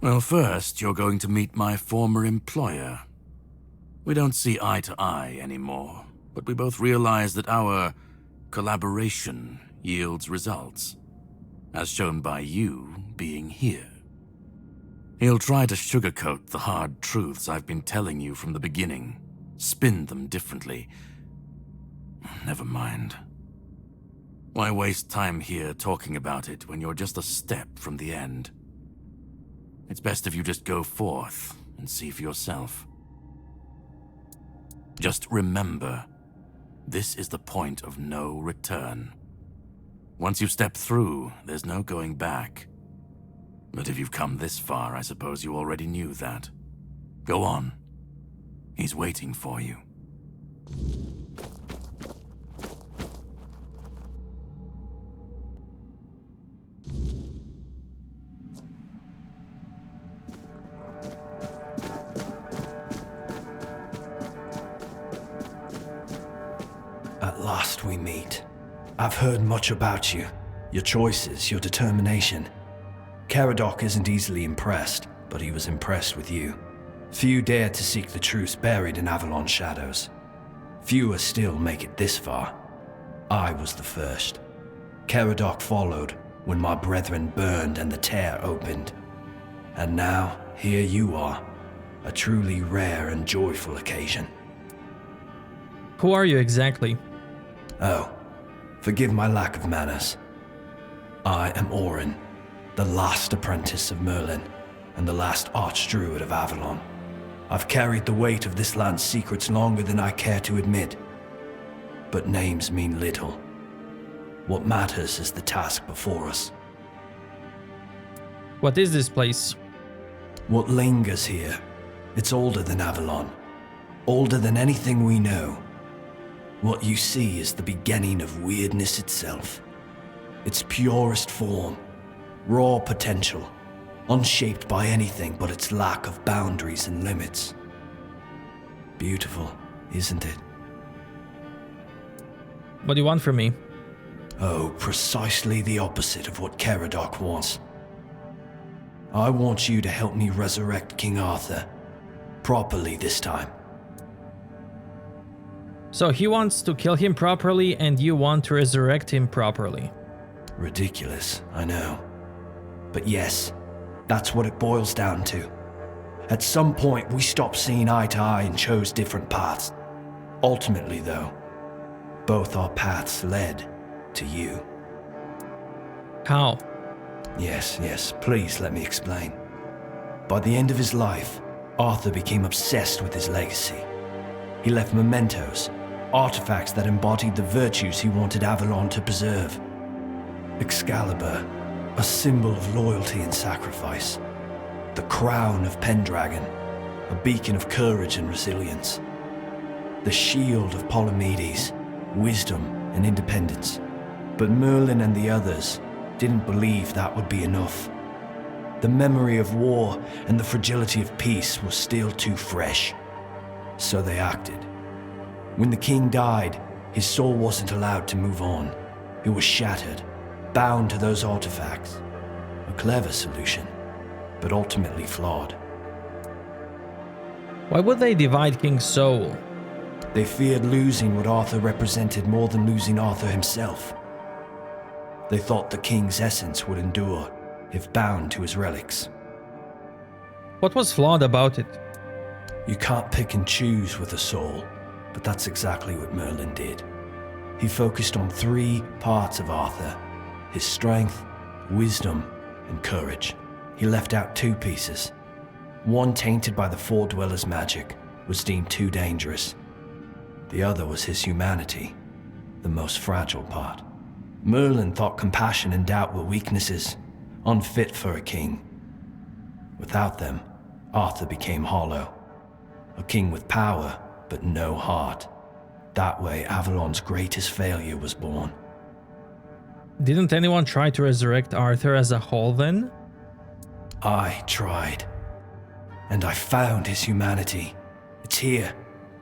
Well, first you're going to meet my former employer. We don't see eye to eye anymore, but we both realize that our collaboration yields results, as shown by you being here. He'll try to sugarcoat the hard truths I've been telling you from the beginning, spin them differently. Never mind. Why waste time here talking about it when you're just a step from the end? It's best if you just go forth and see for yourself. Just remember, this is the point of no return. Once you step through, there's no going back. But if you've come this far, I suppose you already knew that. Go on. He's waiting for you. At last we meet. I've heard much about you. Your choices, your determination. Caradoc isn't easily impressed, but he was impressed with you. Few dare to seek the truth buried in Avalon's shadows. Fewer still make it this far. I was the first. Caradoc followed when my brethren burned and the tear opened. And now, here you are, a truly rare and joyful occasion. Who are you exactly? Oh, forgive my lack of manners. I am Orin, the last apprentice of Merlin and the last archdruid of Avalon. I've carried the weight of this land's secrets longer than I care to admit. But names mean little. What matters is the task before us. What is this place? What lingers here, it's older than Avalon. Older than anything we know. What you see is the beginning of weirdness itself. Its purest form, raw potential, unshaped by anything but its lack of boundaries and limits. Beautiful, isn't it? What do you want from me? Oh, precisely the opposite of what Caradoc wants. I want you to help me resurrect King Arthur. Properly this time. So he wants to kill him properly and you want to resurrect him properly. Ridiculous, I know. But yes, that's what it boils down to. At some point, we stopped seeing eye to eye and chose different paths. Ultimately, though, both our paths led to you. How? Yes, please let me explain. By the end of his life, Arthur became obsessed with his legacy. He left mementos, artifacts that embodied the virtues he wanted Avalon to preserve. Excalibur, a symbol of loyalty and sacrifice. The crown of Pendragon, a beacon of courage and resilience. The shield of Palamedes, wisdom and independence. But Merlin and the others didn't believe that would be enough. The memory of war and the fragility of peace was still too fresh. So they acted. When the king died, his soul wasn't allowed to move on. It was shattered, bound to those artifacts. A clever solution, but ultimately flawed. Why would they divide King's soul? They feared losing what Arthur represented more than losing Arthur himself. They thought the king's essence would endure if bound to his relics. What was flawed about it? You can't pick and choose with a soul, but that's exactly what Merlin did. He focused on 3 parts of Arthur: his strength, wisdom, and courage. He left out 2 pieces. One, tainted by the Four Dwellers' magic, was deemed too dangerous. The other was his humanity, the most fragile part. Merlin thought compassion and doubt were weaknesses, unfit for a king. Without them, Arthur became hollow. A king with power, but no heart. That way, Avalon's greatest failure was born. Didn't anyone try to resurrect Arthur as a whole then? I tried. And I found his humanity. It's here,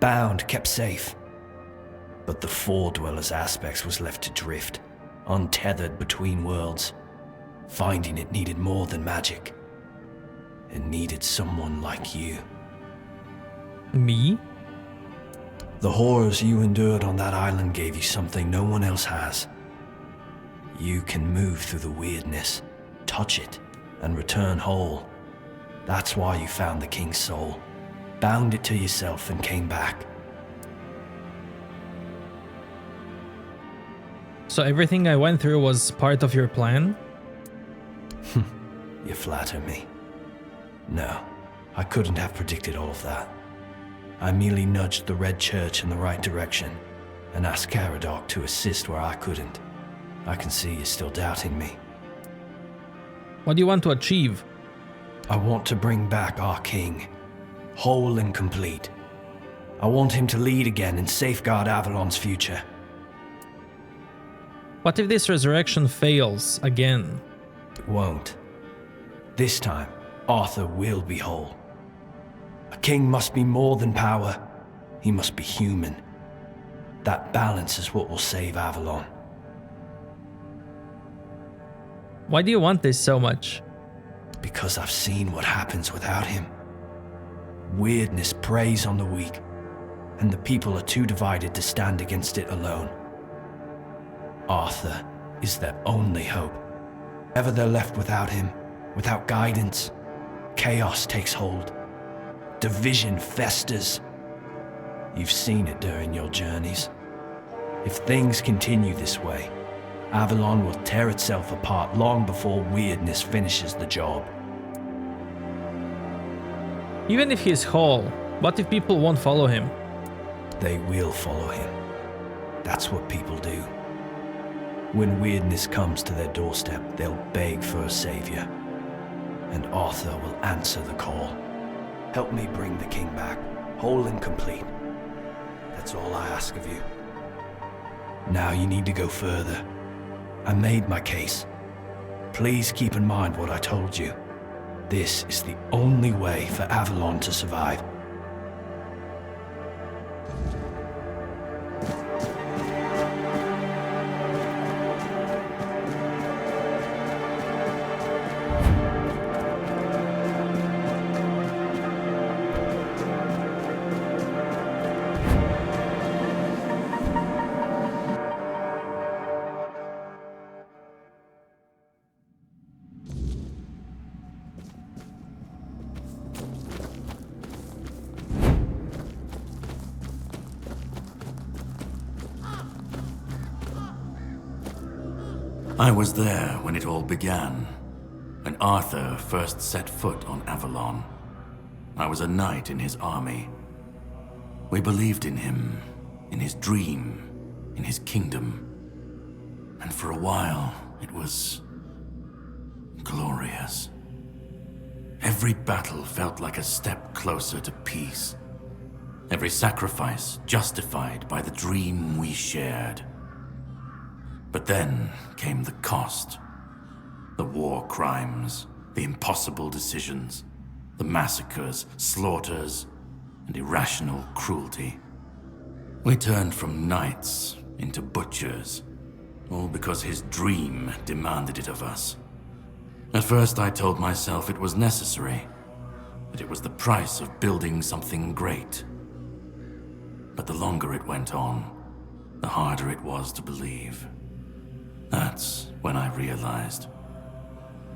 bound, kept safe. But the Four Dwellers' aspects was left to drift, untethered between worlds. Finding it needed more than magic. It needed someone like you. Me? The horrors you endured on that island gave you something no one else has. You can move through the weirdness, touch it, and return whole. That's why you found the king's soul, bound it to yourself, and came back. So everything I went through was part of your plan? You flatter me. No, I couldn't have predicted all of that. I merely nudged the Red Church in the right direction and asked Caradoc to assist where I couldn't. I can see you're still doubting me. What do you want to achieve? I want to bring back our king, whole and complete. I want him to lead again and safeguard Avalon's future. What if this resurrection fails again? It won't. This time, Arthur will be whole. A king must be more than power. He must be human. That balance is what will save Avalon. Why do you want this so much? because I've seen what happens without him. Weirdness preys on the weak, and the people are too divided to stand against it alone. Arthur is their only hope. Ever they're left without him, without guidance, chaos takes hold. Division festers. You've seen it during your journeys. If things continue this way, Avalon will tear itself apart long before weirdness finishes the job. Even if he's whole, what if people won't follow him? They will follow him. That's what people do. When weirdness comes to their doorstep, they'll beg for a savior. And Arthur will answer the call. Help me bring the king back, whole and complete. That's all I ask of you. Now you need to go further. I made my case. Please keep in mind what I told you. This is the only way for Avalon to survive. I was there when it all began, when Arthur first set foot on Avalon. I was a knight in his army. We believed in him, in his dream, in his kingdom. And for a while, it was glorious. Every battle felt like a step closer to peace. Every sacrifice justified by the dream we shared. But then came the cost. The war crimes, the impossible decisions, the massacres, slaughters, and irrational cruelty. We turned from knights into butchers, all because his dream demanded it of us. At first I told myself it was necessary, that it was the price of building something great. But the longer it went on, the harder it was to believe. That's when I realized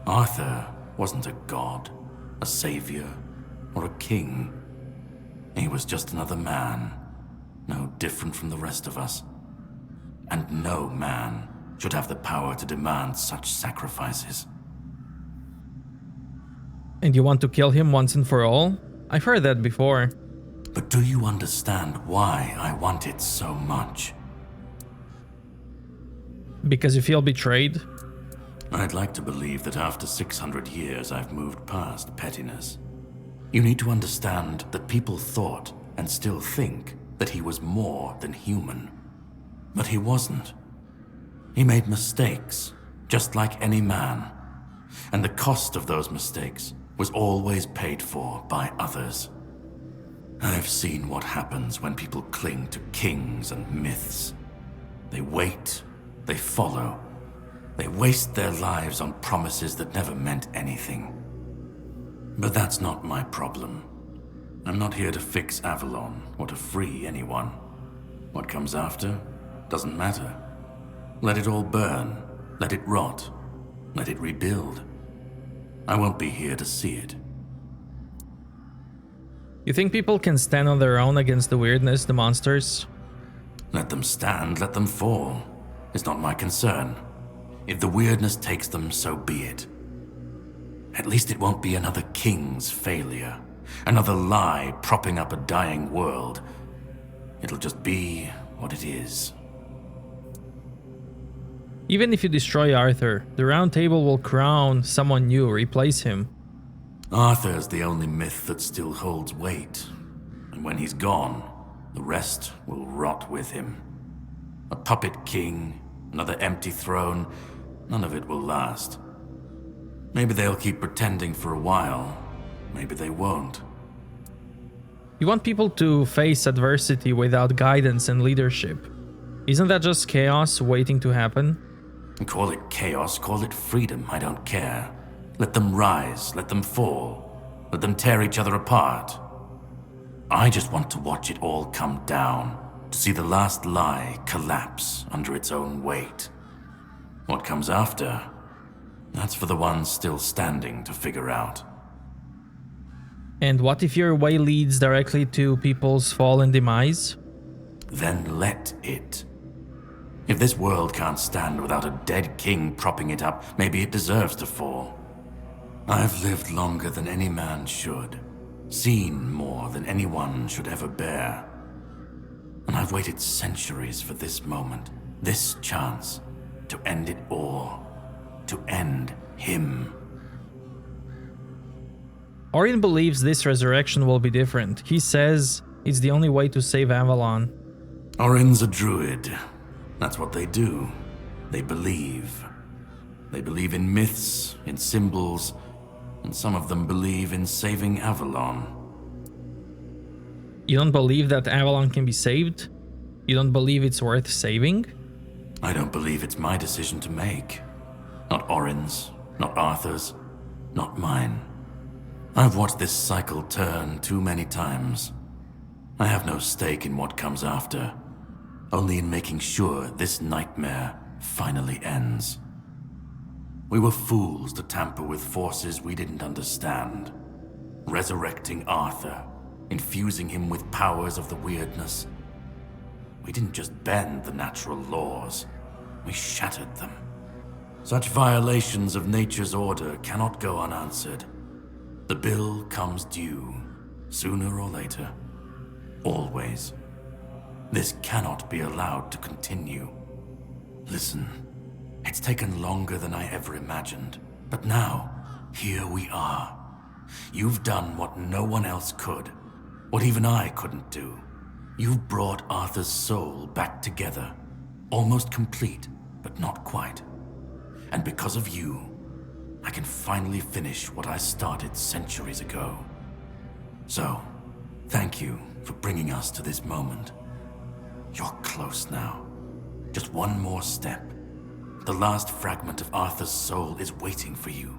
Arthur wasn't a god, a savior, or a king. He was just another man, no different from the rest of us. And no man should have the power to demand such sacrifices. And you want to kill him once and for all? I've heard that before. But do you understand why I want it so much? Because you feel betrayed? I'd like to believe that after 600 years I've moved past pettiness. You need to understand that people thought, and still think, that he was more than human. But he wasn't. He made mistakes, just like any man. And the cost of those mistakes was always paid for by others. I've seen what happens when people cling to kings and myths. They wait. They follow. They waste their lives on promises that never meant anything. But that's not my problem. I'm not here to fix Avalon or to free anyone. What comes after doesn't matter. Let it all burn. Let it rot. Let it rebuild. I won't be here to see it. You think people can stand on their own against the weirdness, the monsters? Let them stand, let them fall. It's not my concern. If the weirdness takes them, so be it. At least it won't be another king's failure. Another lie propping up a dying world. It'll just be what it is. Even if you destroy Arthur, the Round Table will crown someone new, replace him. Arthur's the only myth that still holds weight. And when he's gone, the rest will rot with him. A puppet king, another empty throne, none of it will last. Maybe they'll keep pretending for a while, maybe they won't. You want people to face adversity without guidance and leadership. Isn't that just chaos waiting to happen? Call it chaos, call it freedom, I don't care. Let them rise, let them fall, let them tear each other apart. I just want to watch it all come down, to see the last lie collapse under its own weight. What comes after, that's for the ones still standing to figure out. And what if your way leads directly to people's fall and demise? Then let it. If this world can't stand without a dead king propping it up, maybe it deserves to fall. I've lived longer than any man should, seen more than anyone should ever bear. And I've waited centuries for this moment, this chance, to end it all, to end him. Orion believes this resurrection will be different. He says it's the only way to save Avalon. Orion's a druid. That's what they do. They believe. They believe in myths, in symbols, and some of them believe in saving Avalon. You don't believe that Avalon can be saved? You don't believe it's worth saving? I don't believe it's my decision to make. Not Orion's, not Arthur's, not mine. I've watched this cycle turn too many times. I have no stake in what comes after, only in making sure this nightmare finally ends. We were fools to tamper with forces we didn't understand. Resurrecting Arthur, infusing him with powers of the weirdness. We didn't just bend the natural laws, we shattered them. Such violations of nature's order cannot go unanswered. The bill comes due, sooner or later. Always. This cannot be allowed to continue. Listen, it's taken longer than I ever imagined, but now, here we are. You've done what no one else could, what even I couldn't do. You've brought Arthur's soul back together, almost complete, but not quite. And because of you, I can finally finish what I started centuries ago. So, thank you for bringing us to this moment. You're close now. Just one more step. The last fragment of Arthur's soul is waiting for you.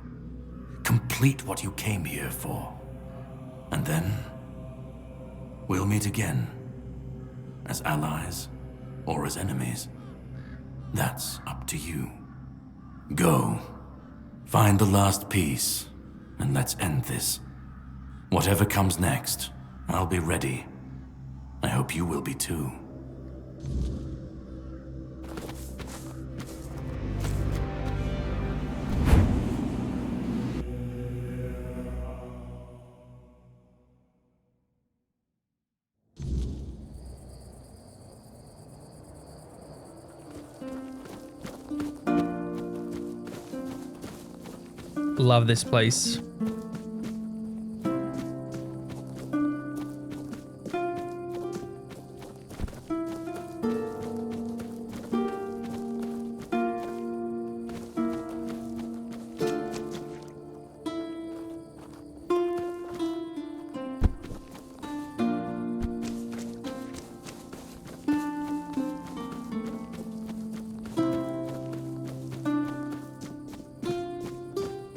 Complete what you came here for. And then, we'll meet again. As allies, or as enemies. That's up to you. Go. Find the last piece, and let's end this. Whatever comes next, I'll be ready. I hope you will be too. Love this place.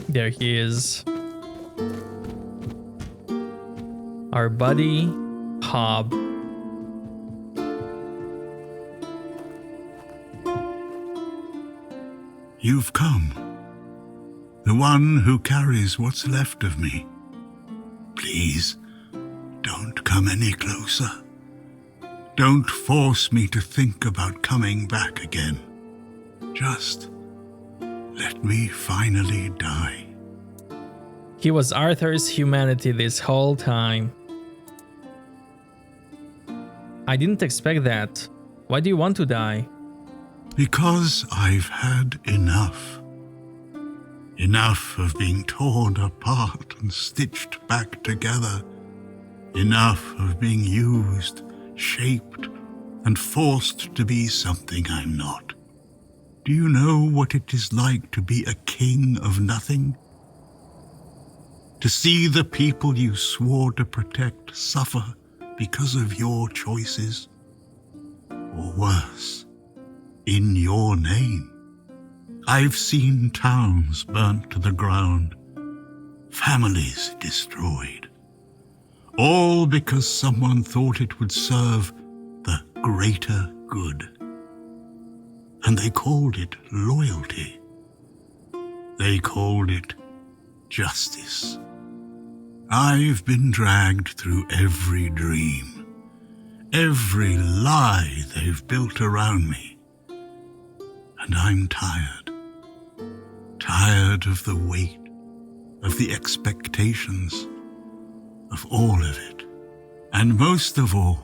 There he is. Our buddy, Hob. You've come. The one who carries what's left of me. Please, don't come any closer. Don't force me to think about coming back again. Just let me finally die. He was Arthur's humanity this whole time. I didn't expect that. Why do you want to die? Because I've had enough. Enough of being torn apart and stitched back together. Enough of being used, shaped, and forced to be something I'm not. Do you know what it is like to be a king of nothing? To see the people you swore to protect suffer because of your choices? Or worse, in your name. I've seen towns burnt to the ground, families destroyed. All because someone thought it would serve the greater good. And they called it loyalty. They called it justice. I've been dragged through every dream, every lie they've built around me. And I'm tired. Tired of the weight, of the expectations, of all of it. And most of all,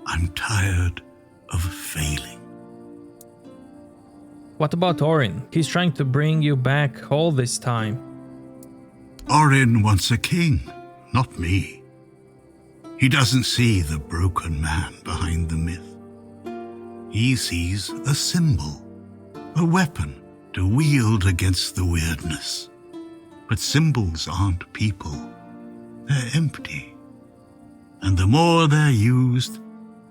I'm tired of failing. What about Orin? He's trying to bring you back all this time. Orin wants a king, not me. He doesn't see the broken man behind the myth. He sees a symbol, a weapon to wield against the weirdness. But symbols aren't people. They're empty. And the more they're used,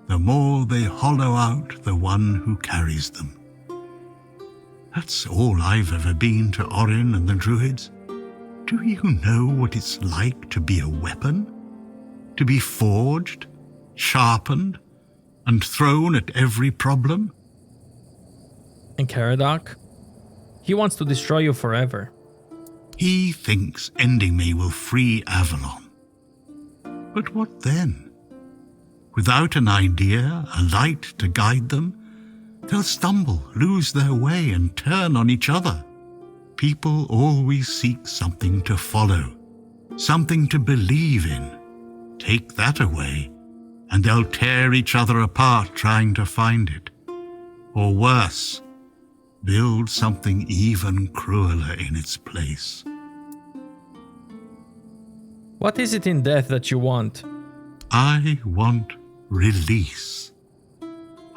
the more they hollow out the one who carries them. That's all I've ever been to Orin and the Druids. Do you know what it's like to be a weapon? To be forged, sharpened, and thrown at every problem? And Caradoc? He wants to destroy you forever. He thinks ending me will free Avalon. But what then? Without an idea, a light to guide them, they'll stumble, lose their way, and turn on each other. People always seek something to follow, something to believe in. Take that away, and they'll tear each other apart trying to find it. Or worse, build something even crueler in its place. What is it in death that you want? I want release.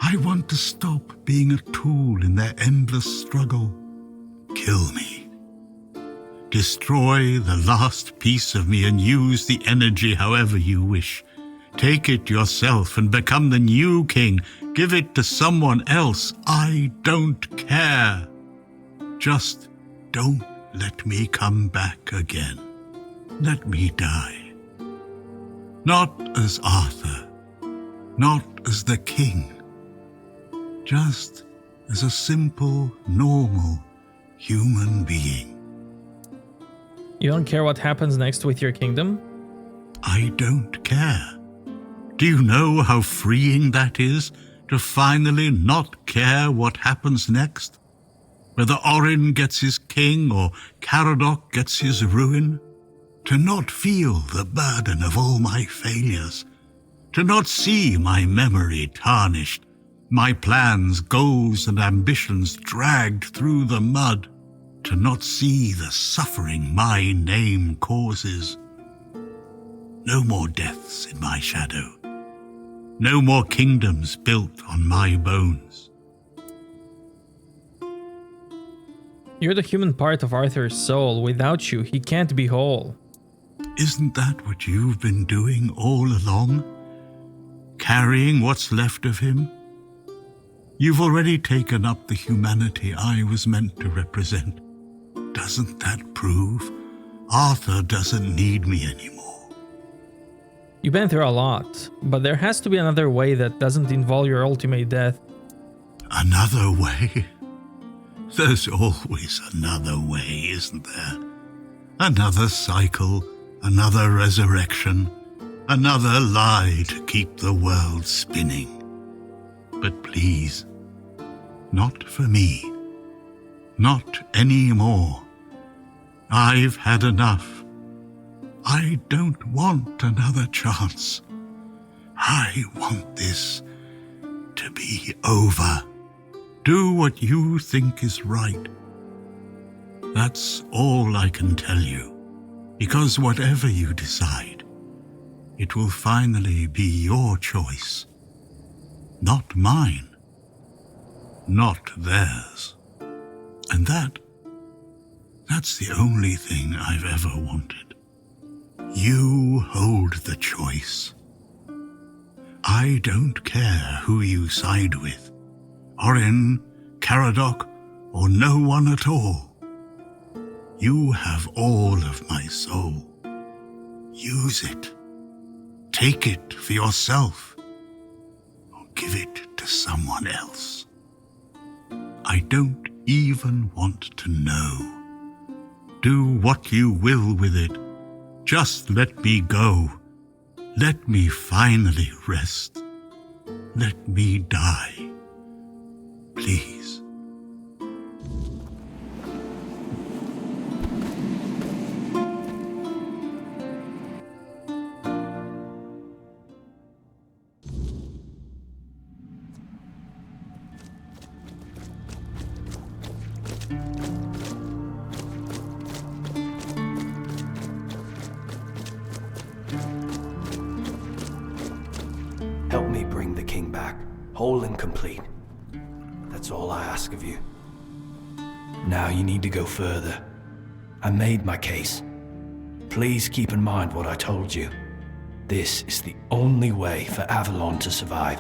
I want to stop being a tool in their endless struggle. Kill me. Destroy the last piece of me and use the energy however you wish. Take it yourself and become the new king. Give it to someone else. I don't care. Just don't let me come back again. Let me die. Not as Arthur. Not as the king. Just as a simple, normal human being. You don't care what happens next with your kingdom? I don't care. Do you know how freeing that is, to finally not care what happens next? Whether Orin gets his king or Caradoc gets his ruin? To not feel the burden of all my failures? To not see my memory tarnished? My plans, goals, and ambitions dragged through the mud, to not see the suffering my name causes. No more deaths in my shadow. No more kingdoms built on my bones. You're the human part of Arthur's soul. Without you, he can't be whole. Isn't that what you've been doing all along? Carrying what's left of him? You've already taken up the humanity I was meant to represent. Doesn't that prove Arthur doesn't need me anymore? You've been through a lot, but there has to be another way that doesn't involve your ultimate death. Another way? There's always another way, isn't there? Another cycle, another resurrection, another lie to keep the world spinning. But please, not for me. Not anymore. I've had enough. I don't want another chance. I want this to be over. Do what you think is right. That's all I can tell you, because whatever you decide, it will finally be your choice. Not mine. Not theirs. And that's the only thing I've ever wanted. You hold the choice. I don't care who you side with. Orin, Caradoc, or no one at all. You have all of my soul. Use it. Take it for yourself. Or give it to someone else. I don't even want to know. Do what you will with it. Just let me go. Let me finally rest. Let me die. Please. Help me bring the king back, whole and complete. That's all I ask of you. Now you need to go further. I made my case. Please keep in mind what I told you. This is the only way for Avalon to survive.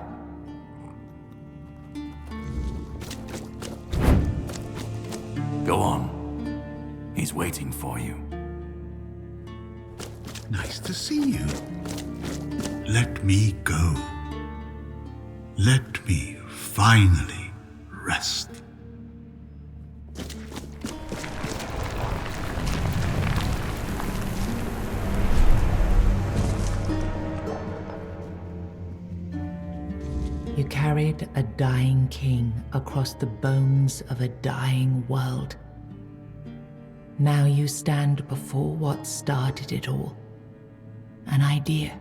Go on. He's waiting for you. Nice to see you. Let me go. Let me finally rest. You carried a dying king across the bones of a dying world. Now you stand before what started it all. An idea.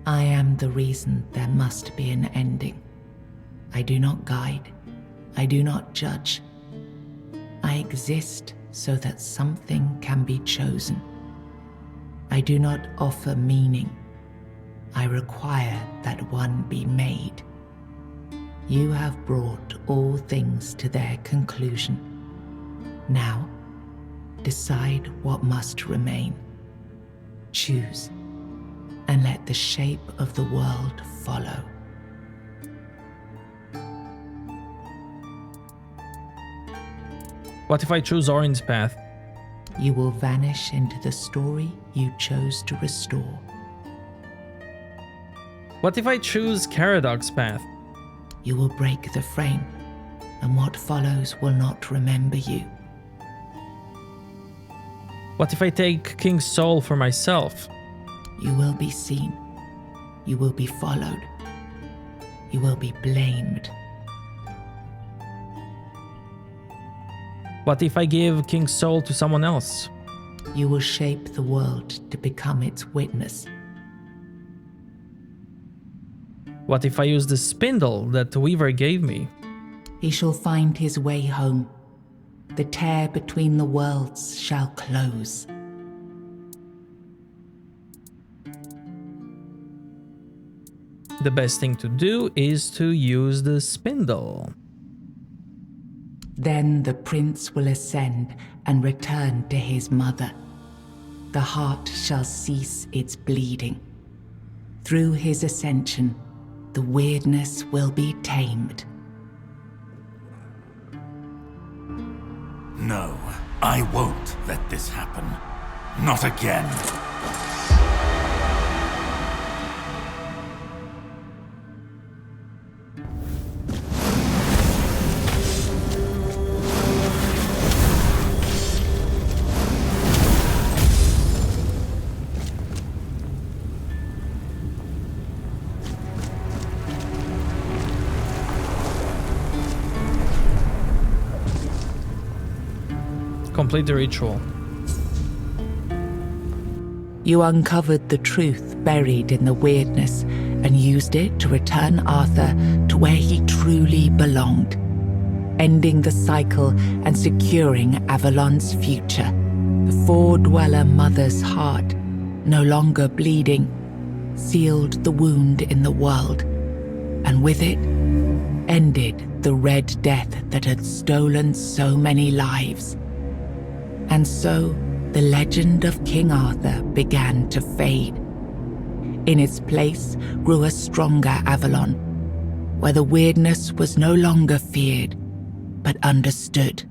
I am the reason there must be an ending. I do not guide. I do not judge. I exist so that something can be chosen. I do not offer meaning. I require that one be made. You have brought all things to their conclusion. Now, decide what must remain. Choose, and let the shape of the world follow. What if I choose Orin's path? You will vanish into the story you chose to restore. What if I choose Caradoc's path? You will break the frame, and what follows will not remember you. What if I take King's soul for myself? You will be seen. You will be followed. You will be blamed. What if I give King's soul to someone else? You will shape the world to become its witness. What if I use the spindle that the Weaver gave me? He shall find his way home. The tear between the worlds shall close. The best thing to do is to use the spindle. Then the prince will ascend and return to his mother. The heart shall cease its bleeding. Through his ascension, the weirdness will be tamed. No, I won't let this happen. Not again. Complete the ritual. You uncovered the truth buried in the weirdness and used it to return Arthur to where he truly belonged, ending the cycle and securing Avalon's future. The Four-Dweller Mother's heart, no longer bleeding, sealed the wound in the world, and with it, ended the Red Death that had stolen so many lives. And so, the legend of King Arthur began to fade. In its place grew a stronger Avalon, where the weirdness was no longer feared, but understood.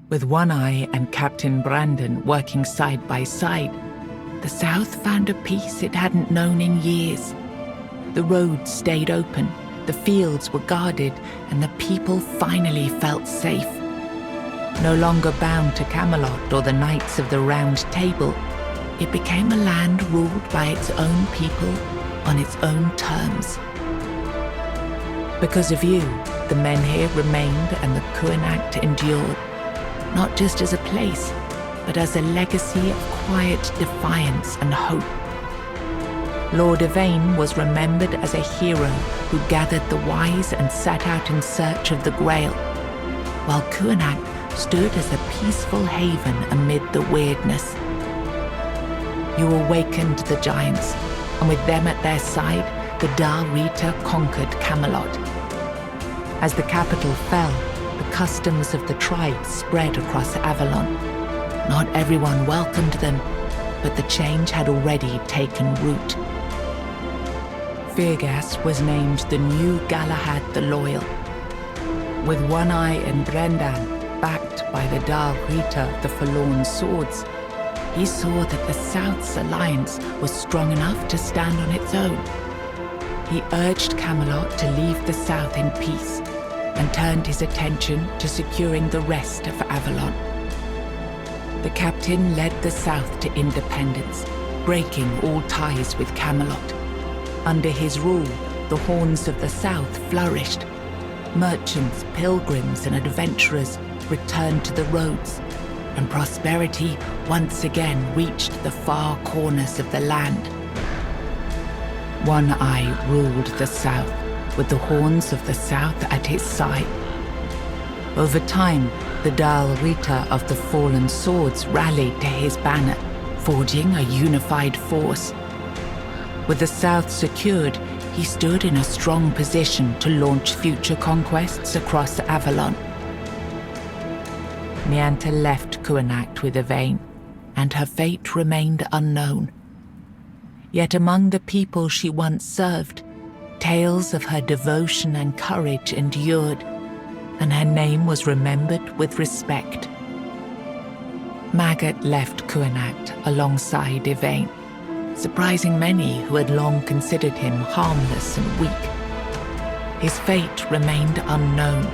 With One Eye and Captain Brandon working side by side, the South found a peace it hadn't known in years. The roads stayed open, the fields were guarded, and the people finally felt safe. No longer bound to Camelot or the Knights of the Round Table, it became a land ruled by its own people on its own terms. Because of you, the men here remained and the Kuanacht endured, not just as a place, but as a legacy of quiet defiance and hope. Lord Yvain was remembered as a hero who gathered the wise and set out in search of the Grail, while Kuanacht stood as a peaceful haven amid the weirdness. You awakened the giants, and with them at their side, the Dal Rita conquered Camelot. As the capital fell, the customs of the tribes spread across Avalon. Not everyone welcomed them, but the change had already taken root. Firgas was named the new Galahad the Loyal. With One Eye and Brendan backed by the Dal Rita the Forlorn Swords, he saw that the South's alliance was strong enough to stand on its own. He urged Camelot to leave the South in peace and turned his attention to securing the rest of Avalon. The captain led the South to independence, breaking all ties with Camelot. Under his rule, the horns of the South flourished. Merchants, pilgrims, and adventurers returned to the roads, and prosperity once again reached the far corners of the land. One Eye ruled the South, with the horns of the South at his side. Over time, the Dal Rita of the Fallen Swords rallied to his banner, forging a unified force. With the South secured, he stood in a strong position to launch future conquests across Avalon. Nianta left Kuanacht with Yvain, and her fate remained unknown. Yet among the people she once served, tales of her devotion and courage endured, and her name was remembered with respect. Maggot left Kuanacht alongside Yvain, surprising many who had long considered him harmless and weak. His fate remained unknown,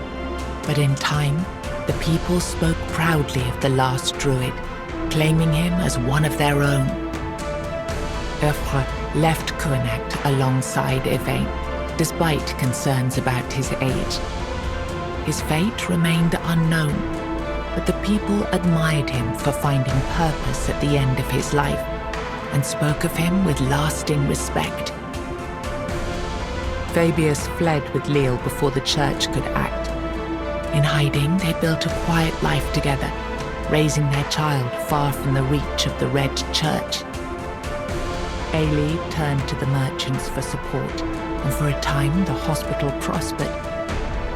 but in time, the people spoke proudly of the last druid, claiming him as one of their own. Urfra left Kuanacht alongside Yvain, despite concerns about his age. His fate remained unknown, but the people admired him for finding purpose at the end of his life, and spoke of him with lasting respect. Fabius fled with Leal before the church could act. In hiding, they built a quiet life together, raising their child far from the reach of the Red Church. Ailey turned to the merchants for support, and for a time the hospital prospered.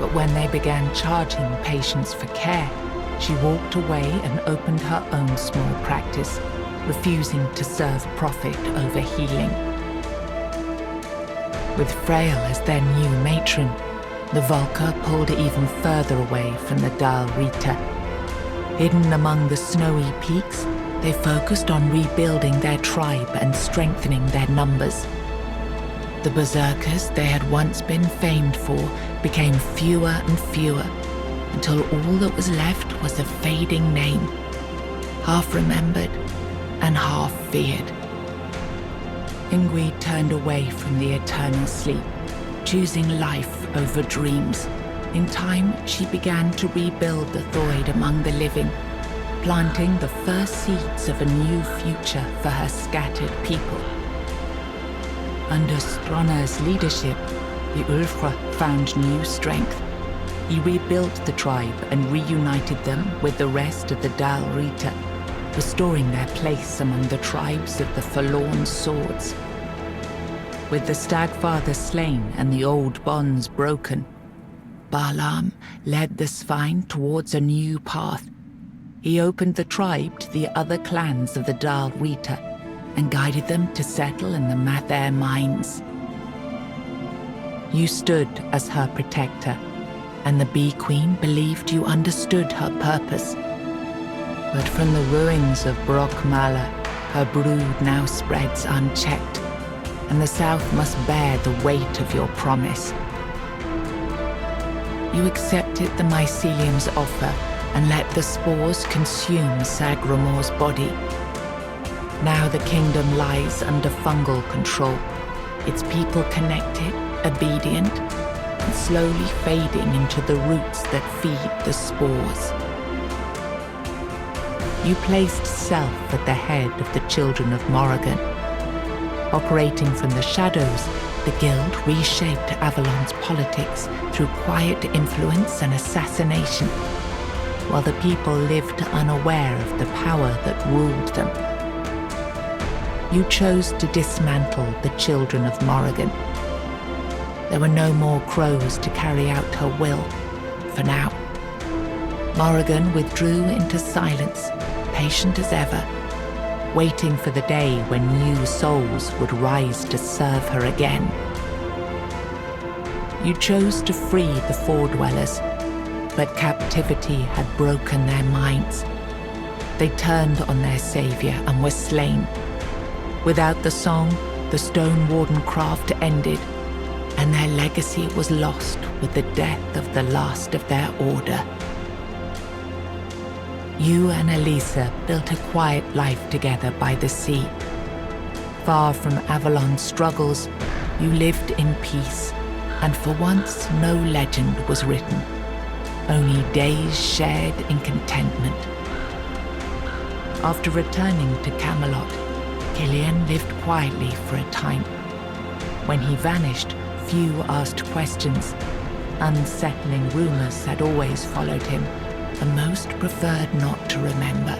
But when they began charging patients for care, she walked away and opened her own small practice, refusing to serve profit over healing. With Frail as their new matron, the Volca pulled even further away from the Dal Rita. Hidden among the snowy peaks, they focused on rebuilding their tribe and strengthening their numbers. The berserkers they had once been famed for became fewer and fewer, until all that was left was a fading name, half remembered and half feared. Ingrid turned away from the eternal sleep, choosing life over dreams. In time, she began to rebuild the Thoid among the living, planting the first seeds of a new future for her scattered people. Under Stronna's leadership, the Ulfra found new strength. He rebuilt the tribe and reunited them with the rest of the Dal Rita, restoring their place among the tribes of the Forlorn Swords. With the Stagfather slain and the old bonds broken, Balaam led the Svine towards a new path. He opened the tribe to the other clans of the Dal Rita and guided them to settle in the Mather mines. You stood as her protector, and the Bee Queen believed you understood her purpose, But from the ruins of Brockmala, her brood now spreads unchecked, and the South must bear the weight of your promise. You accepted the mycelium's offer and let the spores consume Sagramor's body. Now the kingdom lies under fungal control, its people connected, obedient, and slowly fading into the roots that feed the spores. You placed self at the head of the children of Morrigan. Operating from the shadows, the guild reshaped Avalon's politics through quiet influence and assassination, while the people lived unaware of the power that ruled them. You chose to dismantle the children of Morrigan. There were no more crows to carry out her will, for now. Morrigan withdrew into silence, patient as ever, waiting for the day when new souls would rise to serve her again. You chose to free the Four-Dwellers, but captivity had broken their minds. They turned on their savior and were slain. Without the song, the Stone Warden craft ended, and their legacy was lost with the death of the last of their order. You and Elisa built a quiet life together by the sea. Far from Avalon's struggles, you lived in peace, and for once no legend was written, only days shared in contentment. After returning to Camelot, Killian lived quietly for a time. When he vanished, few asked questions. Unsettling rumors had always followed him, and most preferred not to remember.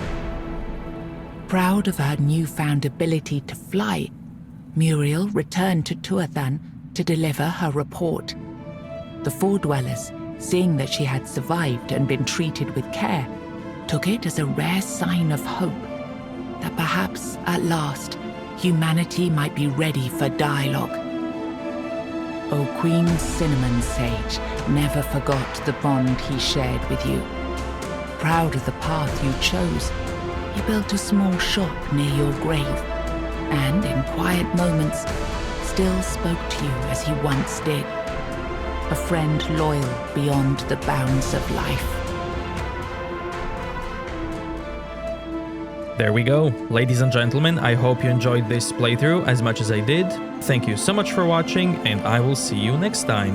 Proud of her newfound ability to fly, Muriel returned to Tuathan to deliver her report. The Four-Dwellers, seeing that she had survived and been treated with care, took it as a rare sign of hope, that perhaps, at last, humanity might be ready for dialogue. O Queen Cinnamon Sage never forgot the bond he shared with you. Proud of the path you chose, he built a small shop near your grave, and in quiet moments, still spoke to you as he once did. A friend loyal beyond the bounds of life. There we go. Ladies and gentlemen, I hope you enjoyed this playthrough as much as I did. Thank you so much for watching, and I will see you next time.